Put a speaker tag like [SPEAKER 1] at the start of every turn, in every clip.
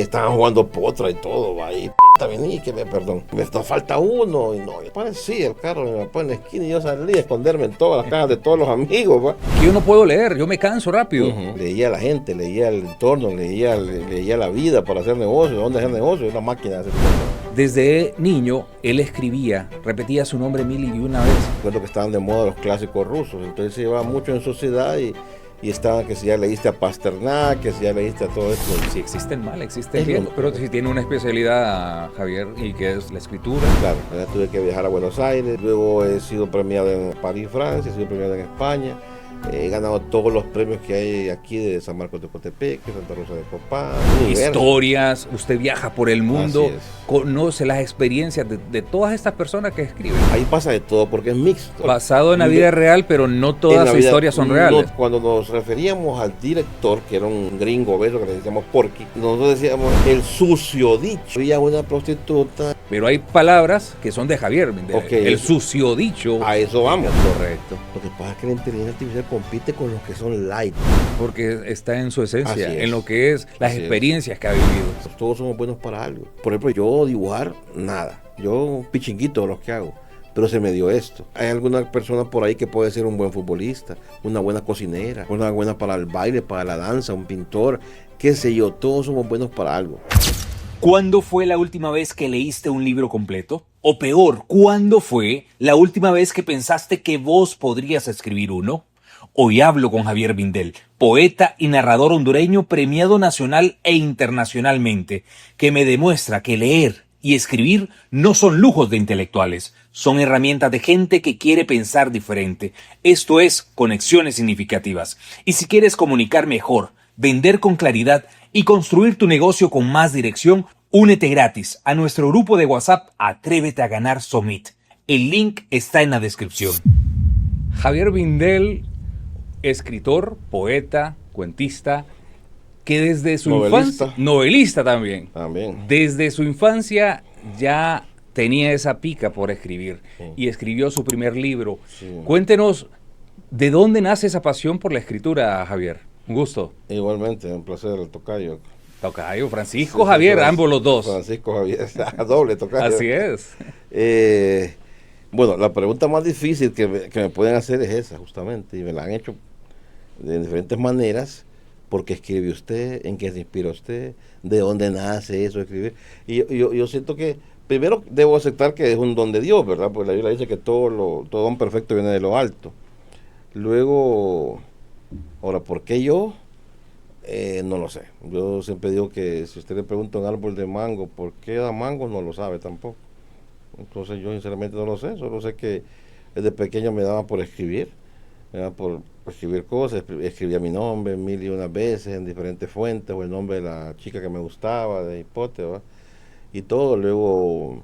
[SPEAKER 1] Estaban jugando potra y todo, va, y vení, que perdón, me falta uno, y no, parecía el carro me pone en la esquina y yo salí a esconderme en todas las cajas de todos los amigos, va.
[SPEAKER 2] Yo no puedo leer, yo me canso rápido.
[SPEAKER 1] Leía a la gente, leía el entorno, leía la vida para hacer negocio, dónde hacer negocio, una máquina de hacer negocio.
[SPEAKER 2] Desde niño, él escribía, repetía su nombre 1001 veces.
[SPEAKER 1] Recuerdo que estaban de moda los clásicos rusos, entonces se llevaba mucho en sociedad y estaban que si ya leíste a Pasternak, que si ya leíste a todo esto.
[SPEAKER 2] Si existen mal, existen bien, pero si tiene una especialidad, Javier, y que es la escritura.
[SPEAKER 1] Claro, tuve que viajar a Buenos Aires, luego he sido premiado en París, Francia, he sido premiado en España. He ganado todos los premios que hay aquí de San Marcos de Cotepeque, Santa Rosa de Copán.
[SPEAKER 2] Historias, usted viaja por el mundo, conoce las experiencias de todas estas personas que escriben.
[SPEAKER 1] Ahí pasa de todo porque es mixto.
[SPEAKER 2] Basado en la vida real, pero no todas las historias son reales.
[SPEAKER 1] Cuando nos referíamos al director, que era un gringo obeso que le decíamos Porky, nosotros decíamos el sucio dicho. Había una prostituta.
[SPEAKER 2] Pero hay palabras que son de Javier Vindel.
[SPEAKER 1] Okay.
[SPEAKER 2] El sucio dicho.
[SPEAKER 1] A eso vamos.
[SPEAKER 2] Correcto.
[SPEAKER 1] Lo que pasa es que la inteligencia artificial compite con los que son light.
[SPEAKER 2] Porque está en su esencia, en lo que es las experiencias que ha vivido.
[SPEAKER 1] Todos somos buenos para algo. Por ejemplo, yo dibujar, nada. Yo un pichinguito de los que hago. Pero se me dio esto. Hay alguna persona por ahí que puede ser un buen futbolista, una buena cocinera, una buena para el baile, para la danza, un pintor, qué sé yo. Todos somos buenos para algo.
[SPEAKER 3] ¿Cuándo fue la última vez que leíste un libro completo? O peor, ¿cuándo fue la última vez que pensaste que vos podrías escribir uno? Hoy hablo con Javier Vindel, poeta y narrador hondureño premiado nacional e internacionalmente, que me demuestra que leer y escribir no son lujos de intelectuales, son herramientas de gente que quiere pensar diferente. Esto es Conexiones Significativas. Y si quieres comunicar mejor, vender con claridad y construir tu negocio con más dirección, únete gratis a nuestro grupo de WhatsApp Atrévete a Ganar Summit. El link está en la descripción.
[SPEAKER 2] Javier Vindel, escritor, poeta, cuentista, que desde su infancia, novelista también, desde su infancia ya tenía esa pica por escribir y escribió su primer libro. Cuéntenos, ¿de dónde nace esa pasión por la escritura, Javier? Un gusto.
[SPEAKER 1] Igualmente, un placer, el tocayo.
[SPEAKER 2] Tocayo, Francisco Javier, ambos los dos.
[SPEAKER 1] Francisco Javier, doble tocayo.
[SPEAKER 2] Así es.
[SPEAKER 1] Bueno, la pregunta más difícil que me pueden hacer es esa, justamente, y me la han hecho de diferentes maneras. ¿Por qué escribe usted? ¿En qué se inspira usted? ¿De dónde nace eso de escribir? Y yo siento que, primero debo aceptar que es un don de Dios, ¿verdad? Porque la Biblia dice que todo don perfecto viene de lo alto. Luego, ahora, ¿por qué yo? No lo sé. Yo siempre digo que si usted le pregunta a un árbol de mango, ¿por qué da mango? No lo sabe tampoco. Entonces yo sinceramente no lo sé, solo sé que desde pequeño me daba por escribir, por escribir cosas, escribía mi nombre 1001 veces en diferentes fuentes, o el nombre de la chica que me gustaba, de hipote, ¿va? Y todo. Luego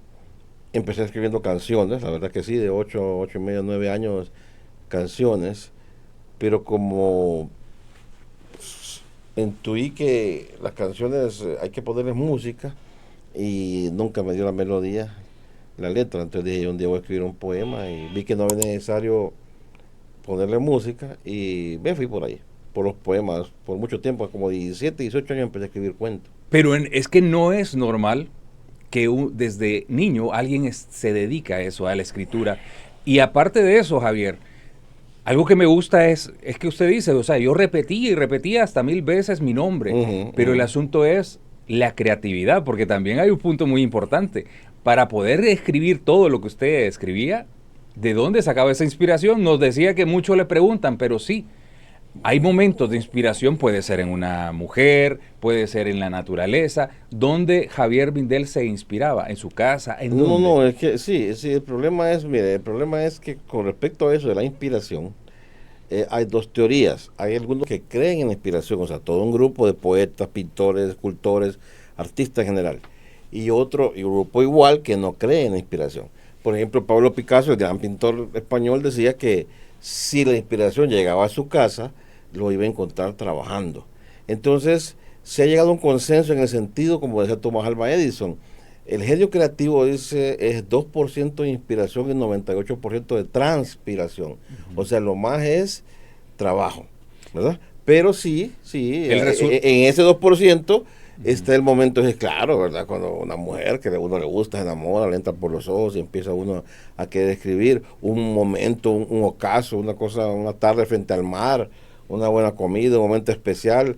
[SPEAKER 1] empecé escribiendo canciones, la verdad que sí, de 8 y medio, 9 años, canciones, pero como intuí que las canciones hay que ponerles música y nunca me dio la melodía, la letra. Entonces dije, un día voy a escribir un poema y vi que no era necesario ponerle música y me fui por ahí, por los poemas, por mucho tiempo, como 17, 18 años empecé a escribir cuentos.
[SPEAKER 2] Pero es que no es normal que desde niño alguien se dedica a eso, a la escritura. Y aparte de eso, Javier, algo que me gusta es que usted dice, o sea, yo repetía y repetía hasta 1000 veces mi nombre, pero el asunto es la creatividad, porque también hay un punto muy importante. Para poder escribir todo lo que usted escribía, ¿de dónde sacaba esa inspiración? Nos decía que muchos le preguntan, pero sí, hay momentos de inspiración, puede ser en una mujer, puede ser en la naturaleza. ¿Dónde Javier Vindel se inspiraba? ¿En su casa? ¿En dónde?
[SPEAKER 1] No, es que sí, el problema es que con respecto a eso de la inspiración, hay dos teorías. Hay algunos que creen en la inspiración, o sea, todo un grupo de poetas, pintores, escultores, artistas en general, y otro grupo igual que no cree en la inspiración. Por ejemplo, Pablo Picasso, el gran pintor español, decía que si la inspiración llegaba a su casa, lo iba a encontrar trabajando. Entonces, se ha llegado a un consenso en el sentido, como decía Thomas Alva Edison, el genio creativo es 2% de inspiración y 98% de transpiración. O sea, lo más es trabajo, ¿verdad? Pero sí, en ese 2%, Está el momento, es claro, ¿verdad? Cuando una mujer que a uno le gusta, se enamora, le entra por los ojos y empieza uno a querer escribir un momento, un ocaso, una cosa, una tarde frente al mar, una buena comida, un momento especial.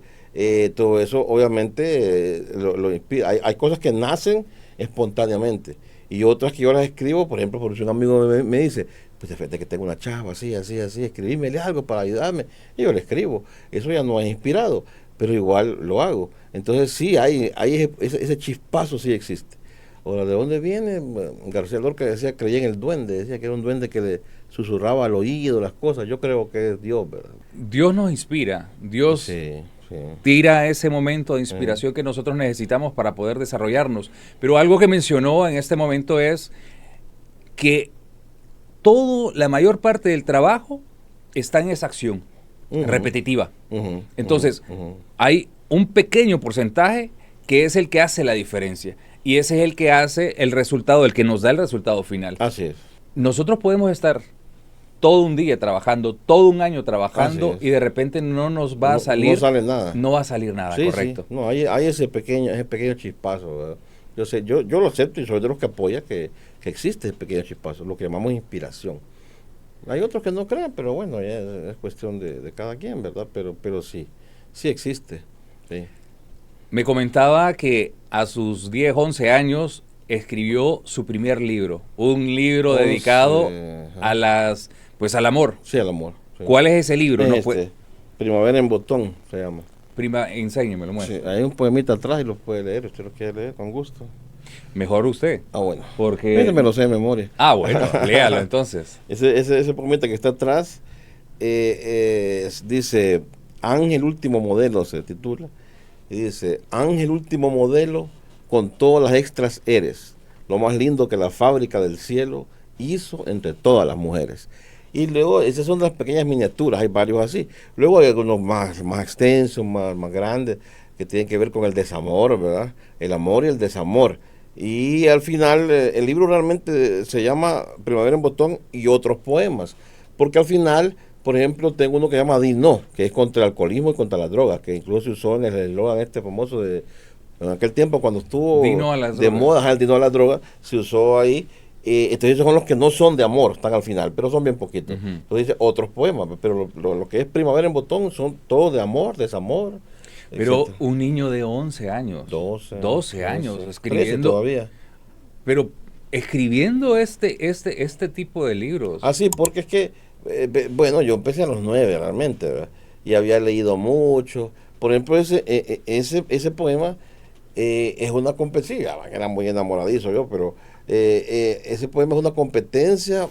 [SPEAKER 1] Todo eso obviamente lo inspira. Hay cosas que nacen espontáneamente y otras que yo las escribo, por ejemplo, porque si un amigo me dice, pues de frente que tengo una chava así, escribímele algo para ayudarme, y yo le escribo. Eso ya no es inspirado, pero igual lo hago. Entonces sí, hay ese chispazo sí existe. Ahora, ¿de dónde viene? Bueno, García Lorca decía, creía en el duende, decía que era un duende que le susurraba al oído las cosas. Yo creo que es Dios, ¿verdad?
[SPEAKER 2] Dios nos inspira, Dios
[SPEAKER 1] Sí, sí.
[SPEAKER 2] tira ese momento de inspiración que nosotros necesitamos para poder desarrollarnos. Pero algo que mencionó en este momento es que la mayor parte del trabajo está en esa acción repetitiva. Entonces, hay un pequeño porcentaje que es el que hace la diferencia. Y ese es el que hace el resultado, el que nos da el resultado final.
[SPEAKER 1] Así es.
[SPEAKER 2] Nosotros podemos estar todo un día trabajando, todo un año trabajando y de repente no nos va a salir.
[SPEAKER 1] No sale nada.
[SPEAKER 2] No va a salir nada,
[SPEAKER 1] Sí,
[SPEAKER 2] correcto.
[SPEAKER 1] sí. No, hay ese pequeño chispazo, ¿verdad? Yo lo acepto y soy de los que apoya que existe ese pequeño chispazo, lo que llamamos inspiración. Hay otros que no creen, pero bueno, ya es cuestión de cada quien, ¿verdad? Pero sí existe. Sí.
[SPEAKER 2] Me comentaba que a sus 10, 11 años escribió su primer libro, un libro dedicado al amor.
[SPEAKER 1] Sí, al amor. Sí.
[SPEAKER 2] ¿Cuál es ese libro?
[SPEAKER 1] Es Primavera en Botón se llama.
[SPEAKER 2] Prima, enséñeme, lo muestro.
[SPEAKER 1] Sí, hay un poemita atrás y lo puede leer, usted lo quiere leer con gusto.
[SPEAKER 2] Mejor usted.
[SPEAKER 1] Ah, bueno.
[SPEAKER 2] Porque
[SPEAKER 1] Me lo sé de memoria.
[SPEAKER 2] Ah, bueno, léalo entonces.
[SPEAKER 1] Ese poemita que está atrás dice, Ángel último modelo se titula, y dice, Ángel último modelo, con todas las extras eres, lo más lindo que la fábrica del cielo hizo entre todas las mujeres. Y luego, esas son las pequeñas miniaturas, hay varios así. Luego hay algunos más extensos, más grandes, que tienen que ver con el desamor, ¿verdad? El amor y el desamor. Y al final, el libro realmente se llama Primavera en Botón y otros poemas. Porque al final, por ejemplo, tengo uno que se llama Di No, que es contra el alcoholismo y contra las drogas, que incluso se usó en el eslogan famoso de... En aquel tiempo, cuando estuvo de moda el Di No a las drogas, se usó ahí. Entonces esos son los que no son de amor, están al final, pero son bien poquitos. Entonces dice otros poemas, pero lo que es Primavera en Botón son todos de amor, desamor.
[SPEAKER 2] Pero
[SPEAKER 1] etcétera.
[SPEAKER 2] un niño de 11 años, 12 años, escribiendo
[SPEAKER 1] todavía.
[SPEAKER 2] Pero escribiendo este tipo de libros.
[SPEAKER 1] Ah, sí, porque es que, bueno, yo empecé a los 9 realmente, ¿verdad? Y había leído mucho. Por ejemplo, ese poema es una competencia, era muy enamoradizo yo, pero ese poema es una competencia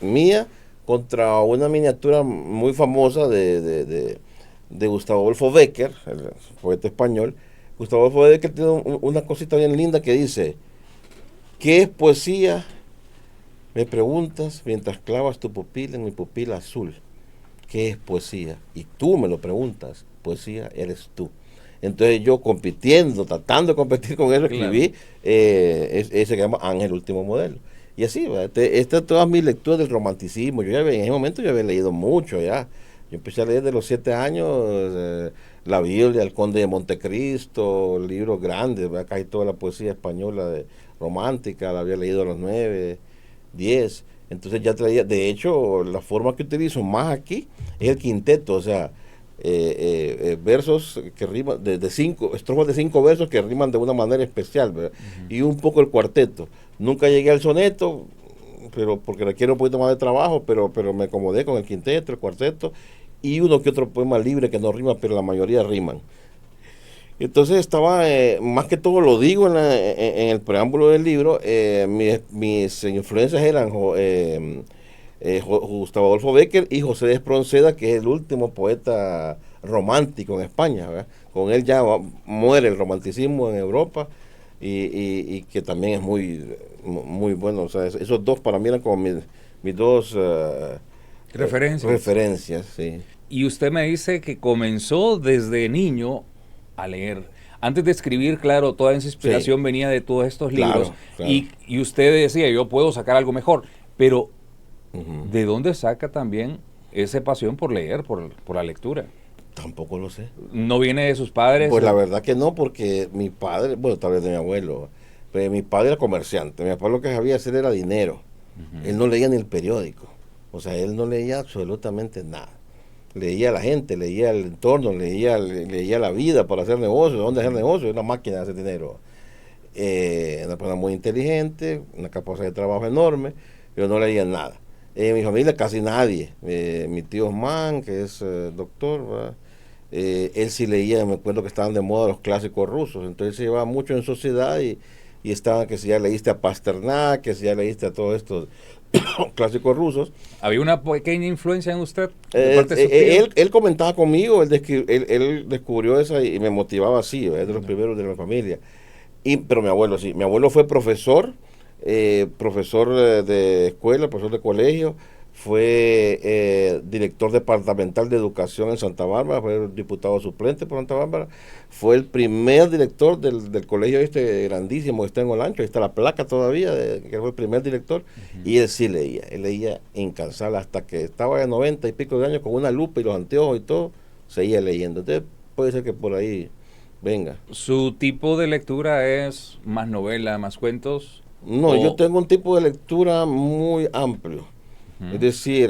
[SPEAKER 1] mía contra una miniatura muy famosa de Gustavo Adolfo Bécquer, el poeta español. Gustavo Adolfo Bécquer tiene una cosita bien linda que dice, ¿qué es poesía? Me preguntas mientras clavas tu pupila en mi pupila azul. ¿Qué es poesía? Y tú me lo preguntas, poesía eres tú. Entonces yo tratando de competir con eso, escribí ese que se llama Ángel último modelo. Y así, todas mis lecturas del romanticismo, en ese momento yo había leído mucho ya. Yo empecé a leer de los 7 años, la Biblia, el Conde de Montecristo, libros grandes, casi toda la poesía española romántica, la había leído a los 9, 10. Entonces ya traía, de hecho, la forma que utilizo más aquí es el quinteto, o sea, versos que riman, estrofas de 5 versos que riman de una manera especial, ¿verdad? Y un poco el cuarteto. Nunca llegué al soneto, pero porque requiere un poquito más de trabajo, pero me acomodé con el quinteto, el cuarteto, y uno que otro poema libre que no rima, pero la mayoría riman. Entonces estaba, más que todo lo digo en el preámbulo del libro, mis influencias eran Gustavo Adolfo Bécquer y José de Espronceda, que es el último poeta romántico en España, ¿verdad? Con él ya muere el romanticismo en Europa y que también es muy bueno. O sea, esos dos para mí eran como mis dos referencias, sí.
[SPEAKER 2] Y usted me dice que comenzó desde niño a leer. Antes de escribir, claro, toda esa inspiración venía de todos estos libros. Claro. Y usted decía, yo puedo sacar algo mejor. Pero, ¿de dónde saca también esa pasión por leer, por la lectura?
[SPEAKER 1] Tampoco lo sé.
[SPEAKER 2] ¿No viene de sus padres?
[SPEAKER 1] Pues la verdad que no, porque mi padre, bueno, tal vez de mi abuelo, pero mi padre era comerciante. Mi papá lo que sabía hacer era dinero. Él no leía ni el periódico. O sea, él no leía absolutamente nada. Leía a la gente, leía el entorno, leía la vida para hacer negocios, dónde hacer negocios, una máquina de hacer dinero. Una persona muy inteligente, una capacidad de trabajo enorme, pero no leía nada. En mi familia casi nadie. Mi tío Osman, que es doctor, ¿verdad? Él sí leía, me acuerdo que estaban de moda los clásicos rusos, entonces se llevaba mucho en sociedad y estaban que si ya leíste a Pasternak, que si ya leíste a todos estos clásicos rusos.
[SPEAKER 2] ¿Había una pequeña influencia en usted de parte de su tío?
[SPEAKER 1] Él comentaba conmigo, él descubrió esa y me motivaba así, es de los primeros de la familia. Pero mi abuelo sí, mi abuelo fue profesor, profesor de escuela, profesor de colegio, fue director departamental de educación en Santa Bárbara, fue diputado suplente por Santa Bárbara, fue el primer director del colegio este grandísimo que está en Olancho, ahí está la placa todavía, que fue el primer director, y él sí leía, él leía incansable hasta que estaba de 90 y pico de años con una lupa y los anteojos y todo, seguía leyendo. Entonces puede ser que por ahí venga.
[SPEAKER 2] ¿Su tipo de lectura es más novela, más cuentos?
[SPEAKER 1] No, yo tengo un tipo de lectura muy amplio. Es decir,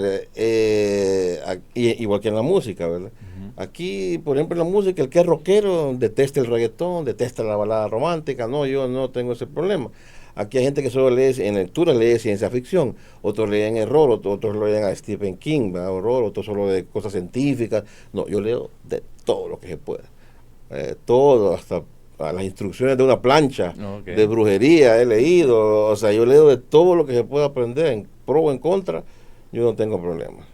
[SPEAKER 1] igual que en la música, ¿verdad? Aquí, por ejemplo, en la música, el que es rockero detesta el reggaetón, detesta la balada romántica. No, yo no tengo ese problema. Aquí hay gente que solo lee, en lectura lee ciencia ficción, otros leen horror, otros leen a Stephen King, ¿verdad? Horror, otros solo de cosas científicas. No, yo leo de todo lo que se pueda. Todo, hasta a las instrucciones de una plancha,
[SPEAKER 2] Okay.
[SPEAKER 1] de brujería he leído. O sea, yo leo de todo lo que se pueda aprender, en pro o en contra. Yo no tengo problema.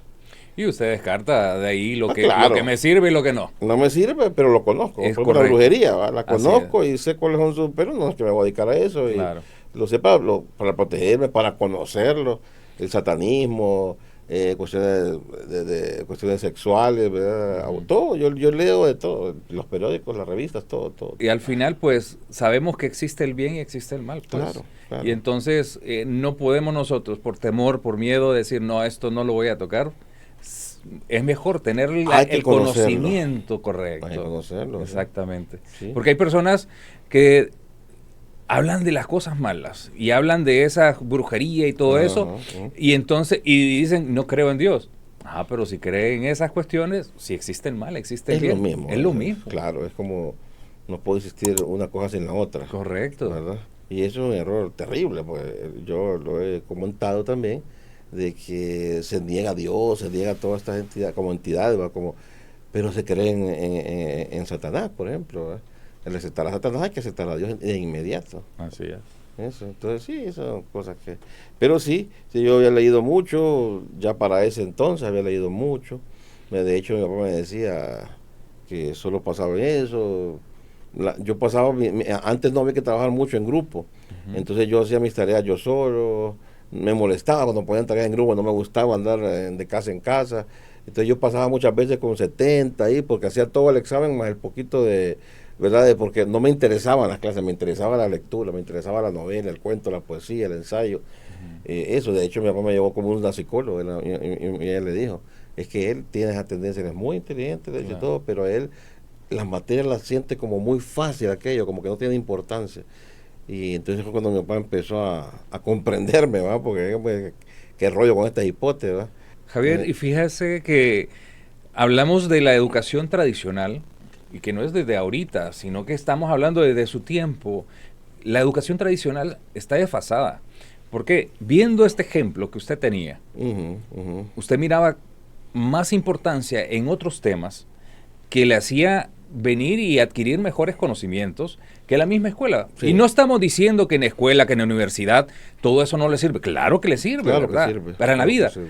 [SPEAKER 2] Y usted descarta de ahí lo que
[SPEAKER 1] Claro.
[SPEAKER 2] me sirve y lo que no.
[SPEAKER 1] No me sirve, pero lo conozco.
[SPEAKER 2] Es
[SPEAKER 1] Por ejemplo, la
[SPEAKER 2] correcto.
[SPEAKER 1] brujería, ¿va? La
[SPEAKER 2] Así
[SPEAKER 1] conozco y sé cuáles son sus... Pero no es que me voy a dedicar a eso. Y
[SPEAKER 2] Claro.
[SPEAKER 1] lo sé para protegerme, para conocerlo. El satanismo, cuestiones cuestiones sexuales, ¿verdad? Todo. Yo leo de todo. Los periódicos, las revistas, todo.
[SPEAKER 2] Y al final, pues, sabemos que existe el bien y existe el mal. Pues.
[SPEAKER 1] Claro.
[SPEAKER 2] Y entonces no podemos nosotros, por temor, por miedo, decir, no, esto no lo voy a tocar. Es mejor tener el conocimiento correcto.
[SPEAKER 1] Hay que conocerlo.
[SPEAKER 2] Exactamente.
[SPEAKER 1] Sí.
[SPEAKER 2] Porque hay personas que hablan de las cosas malas y hablan de esa brujería y todo eso, y entonces dicen, no creo en Dios. Pero si creen en esas cuestiones, si existe el mal, existe el bien.
[SPEAKER 1] Lo mismo.
[SPEAKER 2] Es lo mismo.
[SPEAKER 1] Claro, es como no puede existir una cosa sin la otra.
[SPEAKER 2] Correcto.
[SPEAKER 1] ¿Verdad? Y eso es un error terrible, porque yo lo he comentado también, de que se niega a Dios, se niega a todas estas entidades, como entidades, ¿verdad? Pero se creen en Satanás, por ejemplo, ¿verdad? El aceptar a Satanás hay que aceptar a Dios de inmediato.
[SPEAKER 2] Así es.
[SPEAKER 1] Eso, entonces sí, esas son cosas que... Pero sí, yo había leído mucho, ya para ese entonces había leído mucho. De hecho, mi papá me decía que solo pasaba en eso. Yo pasaba, antes no había que trabajar mucho en grupo, entonces yo hacía mis tareas yo solo, me molestaba cuando ponían tareas en grupo, no me gustaba andar de casa en casa, entonces yo pasaba muchas veces con 70 ahí, porque hacía todo el examen más el poquito de, ¿verdad? Porque no me interesaban las clases, me interesaba la lectura, me interesaba la novela, el cuento, la poesía, el ensayo, eso. De hecho mi papá me llevó como una psicóloga y ella le dijo, es que él tiene esa tendencia, él es muy inteligente, de hecho, todo, pero él las materias las siente como muy fácil aquello, como que no tiene importancia. Y entonces fue cuando mi papá empezó a comprenderme, ¿va? Porque pues, qué rollo con estas hipótesis, ¿va?
[SPEAKER 2] Javier, y fíjese que hablamos de la educación tradicional, y que no es desde ahorita, sino que estamos hablando desde su tiempo. La educación tradicional está desfasada, porque viendo este ejemplo que usted tenía, usted miraba más importancia en otros temas que le hacía venir y adquirir mejores conocimientos que la misma escuela. Sí. Y no estamos diciendo que en escuela, que en la universidad, todo eso no le sirve. Claro que le sirve, claro, ¿verdad? Que sirve. Para la vida. Sí.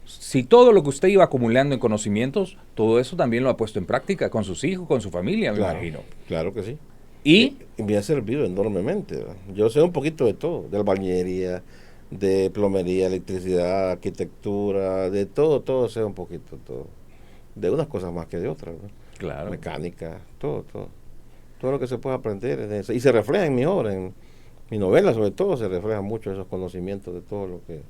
[SPEAKER 2] Si todo lo que usted iba acumulando en conocimientos, todo eso también lo ha puesto en práctica con sus hijos, con su familia, me imagino.
[SPEAKER 1] Claro que sí.
[SPEAKER 2] Y
[SPEAKER 1] me ha servido enormemente, ¿verdad? Yo sé un poquito de todo, de albañilería, de plomería, electricidad, arquitectura, de todo sé un poquito, todo. De unas cosas más que de otras, ¿verdad?
[SPEAKER 2] Claro.
[SPEAKER 1] Mecánica, todo lo que se puede aprender en eso. Y se refleja en mi obra, en mi novela sobre todo, se reflejan mucho esos conocimientos de todo lo que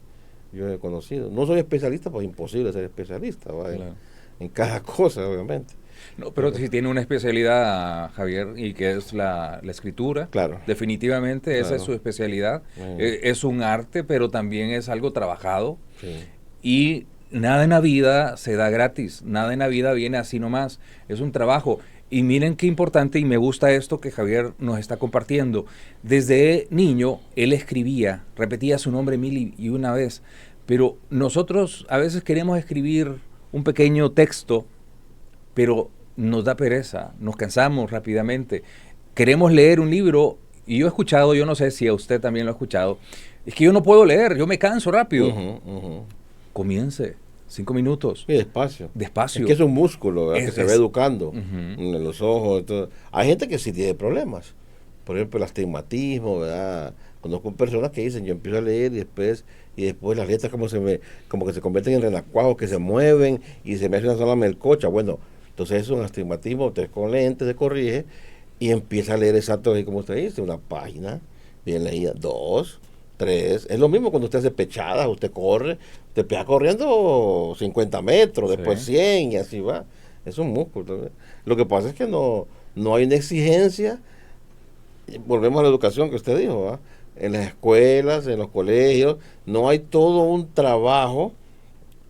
[SPEAKER 1] yo he conocido. No soy especialista, pues imposible ser especialista, ¿va? Claro. En cada cosa, obviamente.
[SPEAKER 2] No, pero si tiene una especialidad, Javier, y que es la escritura,
[SPEAKER 1] Claro.
[SPEAKER 2] definitivamente esa es
[SPEAKER 1] Claro.
[SPEAKER 2] su especialidad.
[SPEAKER 1] Bueno.
[SPEAKER 2] Es un arte, pero también es algo trabajado.
[SPEAKER 1] Sí.
[SPEAKER 2] Y nada en la vida se da gratis, nada en la vida viene así nomás, es un trabajo. Y miren qué importante, y me gusta esto que Javier nos está compartiendo. Desde niño, él escribía, repetía su nombre mil y una vez, pero nosotros a veces queremos escribir un pequeño texto, pero nos da pereza, nos cansamos rápidamente. Queremos leer un libro, y yo he escuchado, yo no sé si a usted también lo ha escuchado, es que yo no puedo leer, yo me canso rápido. Comience, 5 minutos.
[SPEAKER 1] Sí, despacio.
[SPEAKER 2] Despacio.
[SPEAKER 1] Es que es un músculo, ¿verdad? Que se va educando
[SPEAKER 2] Ujú.
[SPEAKER 1] en los ojos. Todo. Hay gente que sí tiene problemas. Por ejemplo, el astigmatismo, ¿verdad? Conozco personas que dicen, yo empiezo a leer y después las letras como que se convierten en renacuajos, que se mueven y se me hace una sola melcocha. Bueno, entonces es un astigmatismo, usted con lentes se corrige y empieza a leer exacto así como usted dice, una página bien leída, 2, 3. Es lo mismo cuando usted hace pechadas, usted corre, usted empieza corriendo 50 metros, después
[SPEAKER 2] Sí.
[SPEAKER 1] 100 y así va. Es un músculo también. Lo que pasa es que no hay una exigencia. Volvemos a la educación que usted dijo, ¿verdad? En las escuelas, en los colegios, no hay todo un trabajo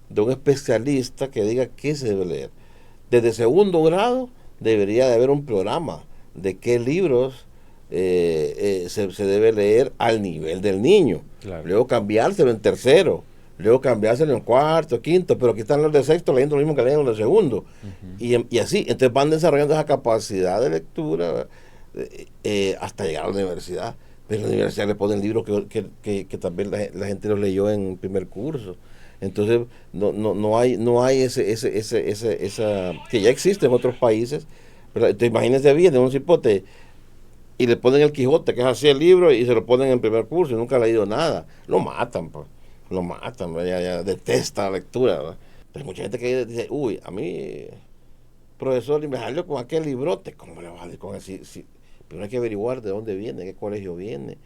[SPEAKER 1] de un especialista que diga qué se debe leer. Desde segundo grado debería de haber un programa de qué libros se debe leer al nivel del niño.
[SPEAKER 2] Claro.
[SPEAKER 1] Luego cambiárselo en tercero, luego cambiárselo en cuarto, quinto, pero aquí están los de sexto leyendo lo mismo que leen los de segundo. Y así, entonces van desarrollando esa capacidad de lectura hasta llegar a la universidad. Pero en la universidad le ponen libros que también la gente los leyó en primer curso. Entonces no hay esa que ya existe en otros países. Pero entonces, imagínense bien, de un cipote y le ponen el Quijote, que es así el libro, y se lo ponen en primer curso y nunca ha leído nada. Lo matan, pues. Lo matan, ya detesta la lectura, ¿verdad? Pero hay mucha gente que dice, uy, a mí, profesor, y me salió con aquel librote. ¿Cómo le va a salir con ese? Pero hay que averiguar de dónde viene, de qué colegio viene,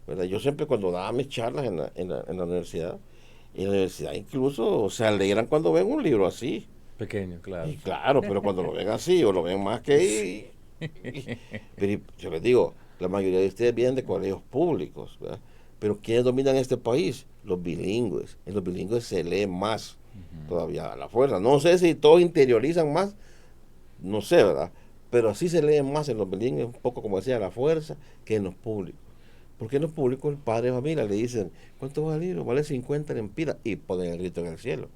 [SPEAKER 1] ¿verdad? Yo siempre cuando daba mis charlas en la universidad, incluso se alegran cuando ven un libro así.
[SPEAKER 2] Pequeño, claro.
[SPEAKER 1] Y claro, pero cuando lo ven así o lo ven más que ahí. Pero yo les digo, la mayoría de ustedes vienen de colegios públicos, ¿verdad? Pero ¿quiénes dominan este país? Los bilingües. En los bilingües se lee más todavía a la fuerza. No sé si todos interiorizan más, no sé, ¿verdad? Pero así se lee más en los bilingües, un poco como decía, a la fuerza, que en los públicos. Porque en los públicos el padre de familia le dicen, ¿cuánto vale el libro? Vale 50 lempiras y ponen el grito en el cielo.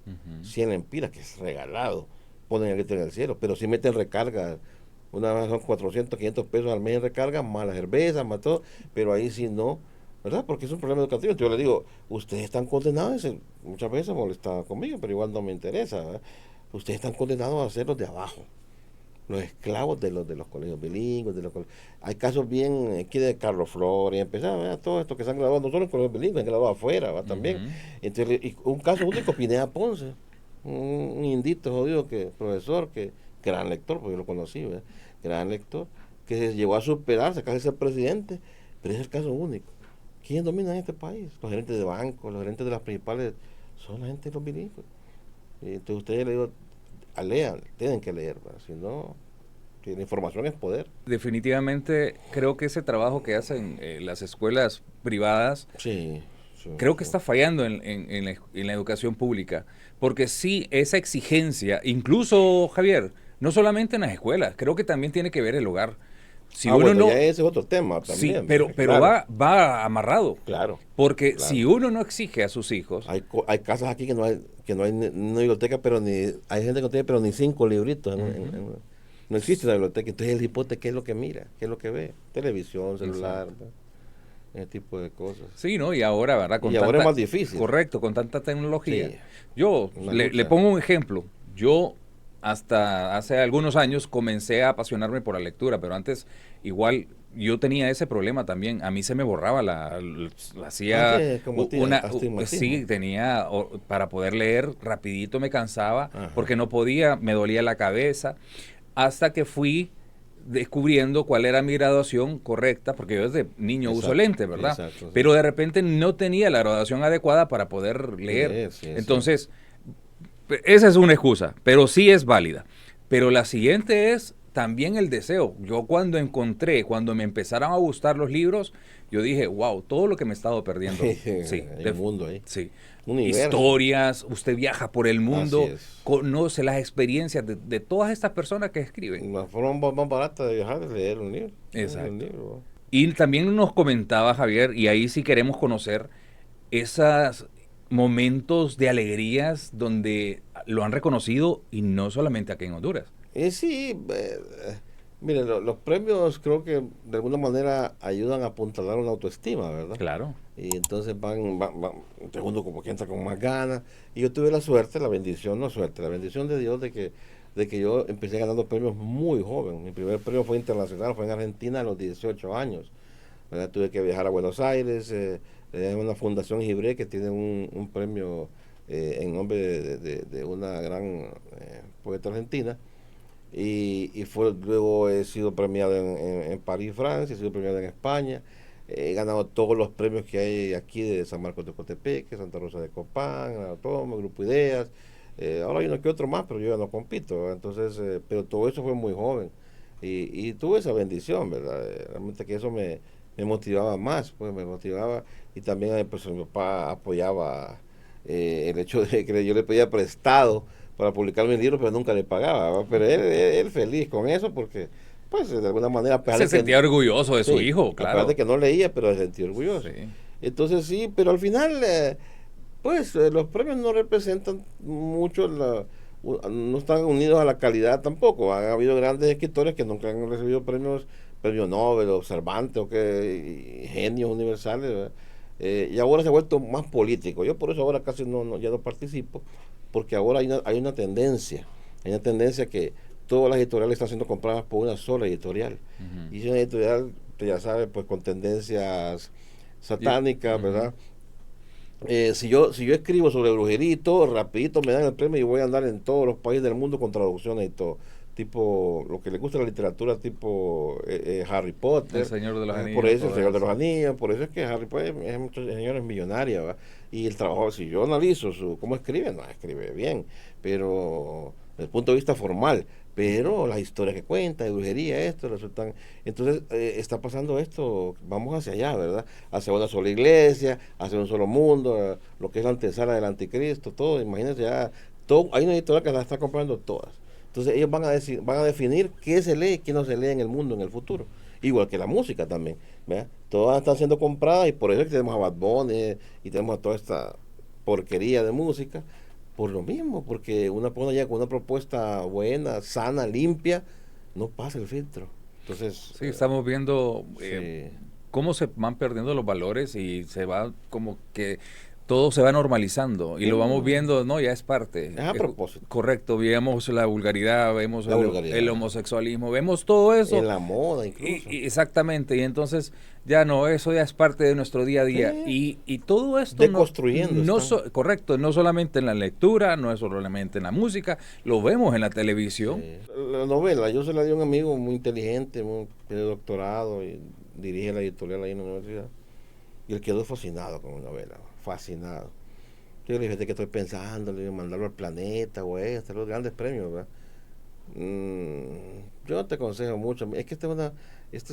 [SPEAKER 1] 100 lempiras, que es regalado, ponen el grito en el cielo. Pero si meten recarga, una vez son 400, 500 pesos al mes en recarga, más las cervezas, más todo, pero ahí sí no, ¿verdad? Porque es un problema educativo. Entonces yo le digo, ustedes están condenados, muchas veces molestaban conmigo, pero igual no me interesa, ¿verdad? Ustedes están condenados a ser los de abajo, los esclavos de los colegios bilingües, hay casos bien aquí de Carlos Flores, empezaron todos estos que se han graduado no solo en colegios bilingües, se han graduado afuera, ¿va? También. Entonces, y un caso único, Pineda Ponce, un indito jodido profesor, que gran lector, porque yo lo conocí, ¿verdad? Gran lector, que se llegó a superarse, casi ser presidente, pero es el caso único. ¿Quién domina en este país? Los gerentes de bancos, los gerentes de las principales, son la gente de los bilingües. Y entonces ustedes le digo, lean, tienen que leer, ¿verdad? Si no, que la información es poder.
[SPEAKER 2] Definitivamente creo que ese trabajo que hacen las escuelas privadas,
[SPEAKER 1] Sí,
[SPEAKER 2] creo que está fallando en la educación pública, porque sí, esa exigencia, incluso, Javier, no solamente en las escuelas, creo que también tiene que ver el hogar. Si uno
[SPEAKER 1] bueno,
[SPEAKER 2] no,
[SPEAKER 1] ya ese es otro tema
[SPEAKER 2] sí,
[SPEAKER 1] también.
[SPEAKER 2] pero
[SPEAKER 1] claro,
[SPEAKER 2] va amarrado.
[SPEAKER 1] Claro.
[SPEAKER 2] Porque
[SPEAKER 1] Claro.
[SPEAKER 2] si uno no exige a sus hijos,
[SPEAKER 1] Hay casas aquí que no hay una biblioteca, pero hay gente que no tiene pero ni 5 libritos. No existe la biblioteca. Entonces el hipote, ¿qué es lo que mira? ¿Qué es lo que ve? Televisión, celular, ese tipo de cosas.
[SPEAKER 2] sí, ¿no? Y ahora, ¿verdad?
[SPEAKER 1] Y ahora es más difícil.
[SPEAKER 2] Correcto, con tanta tecnología.
[SPEAKER 1] Sí.
[SPEAKER 2] Yo
[SPEAKER 1] Una
[SPEAKER 2] le
[SPEAKER 1] lucha.
[SPEAKER 2] pongo un ejemplo. Yo hasta hace algunos años comencé a apasionarme por la lectura, pero antes igual yo tenía ese problema también. A mí se me borraba hacía
[SPEAKER 1] sí, como astigmatismo.
[SPEAKER 2] sí, tenía para poder leer rapidito me cansaba.
[SPEAKER 1] Ajá.
[SPEAKER 2] Porque no podía, me dolía la cabeza, hasta que fui descubriendo cuál era mi graduación correcta, porque yo desde niño uso
[SPEAKER 1] Exacto,
[SPEAKER 2] lente, ¿verdad?
[SPEAKER 1] exacto, sí.
[SPEAKER 2] Pero de repente no tenía la graduación adecuada para poder leer.
[SPEAKER 1] Sí.
[SPEAKER 2] Entonces, esa es una excusa, pero sí es válida. Pero la siguiente es también el deseo. Yo cuando me empezaron a gustar los libros, yo dije, wow, todo lo que me he estado perdiendo. Sí,
[SPEAKER 1] Hay un mundo ahí.
[SPEAKER 2] sí.
[SPEAKER 1] Un universo.
[SPEAKER 2] Historias, usted viaja por el mundo,
[SPEAKER 1] Así es.
[SPEAKER 2] conoce las experiencias de todas estas personas que escriben.
[SPEAKER 1] La forma más barata de viajar es leer un libro.
[SPEAKER 2] Exacto.
[SPEAKER 1] Un libro.
[SPEAKER 2] Y también nos comentaba Javier, y ahí sí queremos conocer esos momentos de alegrías donde lo han reconocido y no solamente aquí en Honduras.
[SPEAKER 1] Sí, mire, los premios creo que de alguna manera ayudan a apuntalar una autoestima, ¿verdad?
[SPEAKER 2] Claro.
[SPEAKER 1] Y entonces entonces uno como que entra con más ganas. Y yo tuve la suerte, la bendición, no suerte, la bendición de Dios de que yo empecé ganando premios muy joven. Mi primer premio fue internacional, fue en Argentina a los 18 años. ¿Verdad? Tuve que viajar a Buenos Aires, en una fundación Gibré que tiene un premio en nombre de una gran poeta argentina. Luego he sido premiado en París, Francia, he sido premiado en España. He ganado todos los premios que hay aquí de San Marcos de Cotepeque, Santa Rosa de Copán, Atoma, Grupo Ideas. Ahora hay uno que otro más, pero yo ya no compito, ¿verdad? Entonces, pero todo eso fue muy joven. Y tuve esa bendición, ¿verdad? Realmente que eso me motivaba más, pues me motivaba. Y también pues, mi papá apoyaba el hecho de que yo le pedía prestado para publicar mis libros, pero nunca le pagaba, ¿verdad? Pero él feliz con eso porque, pues, de alguna manera... a pesar
[SPEAKER 2] Se
[SPEAKER 1] de que-
[SPEAKER 2] sentía orgulloso de su
[SPEAKER 1] Sí,
[SPEAKER 2] hijo,
[SPEAKER 1] a
[SPEAKER 2] claro.
[SPEAKER 1] pesar de que no leía, pero se sentía orgulloso.
[SPEAKER 2] Sí.
[SPEAKER 1] Entonces sí, pero al final, pues los premios no representan mucho, no están unidos a la calidad tampoco. Han habido grandes escritores que nunca han recibido premio Nobel o Cervantes o y genios universales, ¿verdad? Y ahora se ha vuelto más político. Yo por eso ahora casi ya no participo, porque ahora hay una tendencia que todas las editoriales están siendo compradas por una sola editorial.
[SPEAKER 2] Ujú.
[SPEAKER 1] Y es una editorial, ya sabes, pues con tendencias satánicas,
[SPEAKER 2] Ujú.
[SPEAKER 1] ¿verdad? Si yo escribo sobre brujería y todo, rapidito me dan el premio y voy a andar en todos los países del mundo con traducciones y todo. Tipo, lo que le gusta la literatura, tipo Harry Potter.
[SPEAKER 2] El Señor de los Anillos,
[SPEAKER 1] Por eso, el
[SPEAKER 2] todo
[SPEAKER 1] Señor de
[SPEAKER 2] eso.
[SPEAKER 1] los Anillos, por eso es que Harry Potter es muchos señores millonarios, ¿verdad? Y el trabajo, si yo analizo cómo escribe, no escribe bien, pero desde el punto de vista formal, pero las historias que cuenta, de brujería, esto, resultan. Entonces, está pasando esto, vamos hacia allá, ¿verdad? Hacia una sola iglesia, hacia un solo mundo, lo que es la antesala del anticristo, todo, imagínense ya, todo, hay una editorial que la está comprando todas. Entonces ellos van a definir qué se lee y qué no se lee en el mundo en el futuro. Igual que la música también, ¿verdad? Todas están siendo compradas y por eso es que tenemos a Bad Bunny y tenemos a toda esta porquería de música. Por lo mismo, porque una persona ya con una propuesta buena, sana, limpia, no pasa el filtro. Entonces,
[SPEAKER 2] Sí, estamos viendo
[SPEAKER 1] sí.
[SPEAKER 2] cómo se van perdiendo los valores y se va como que todo se va normalizando y lo vamos viendo, no, ya es parte.
[SPEAKER 1] Es a propósito.
[SPEAKER 2] Correcto, vemos la vulgaridad, vemos
[SPEAKER 1] La vulgaridad.
[SPEAKER 2] el homosexualismo, vemos todo eso.
[SPEAKER 1] En la moda incluso.
[SPEAKER 2] Exactamente, y entonces ya no, eso ya es parte de nuestro día a día. Y todo esto
[SPEAKER 1] Deconstruyendo
[SPEAKER 2] correcto, no solamente en la lectura, no es solamente en la música, lo vemos en la televisión.
[SPEAKER 1] La novela, yo se la di a un amigo muy inteligente, tiene doctorado y dirige la editorial ahí en la universidad. Y él quedó fascinado con la novela, fascinado. Yo le dije, ¿de qué estoy pensando? Le dije, mandarlo al planeta o los grandes premios, ¿verdad? Yo no te aconsejo mucho. Es que esta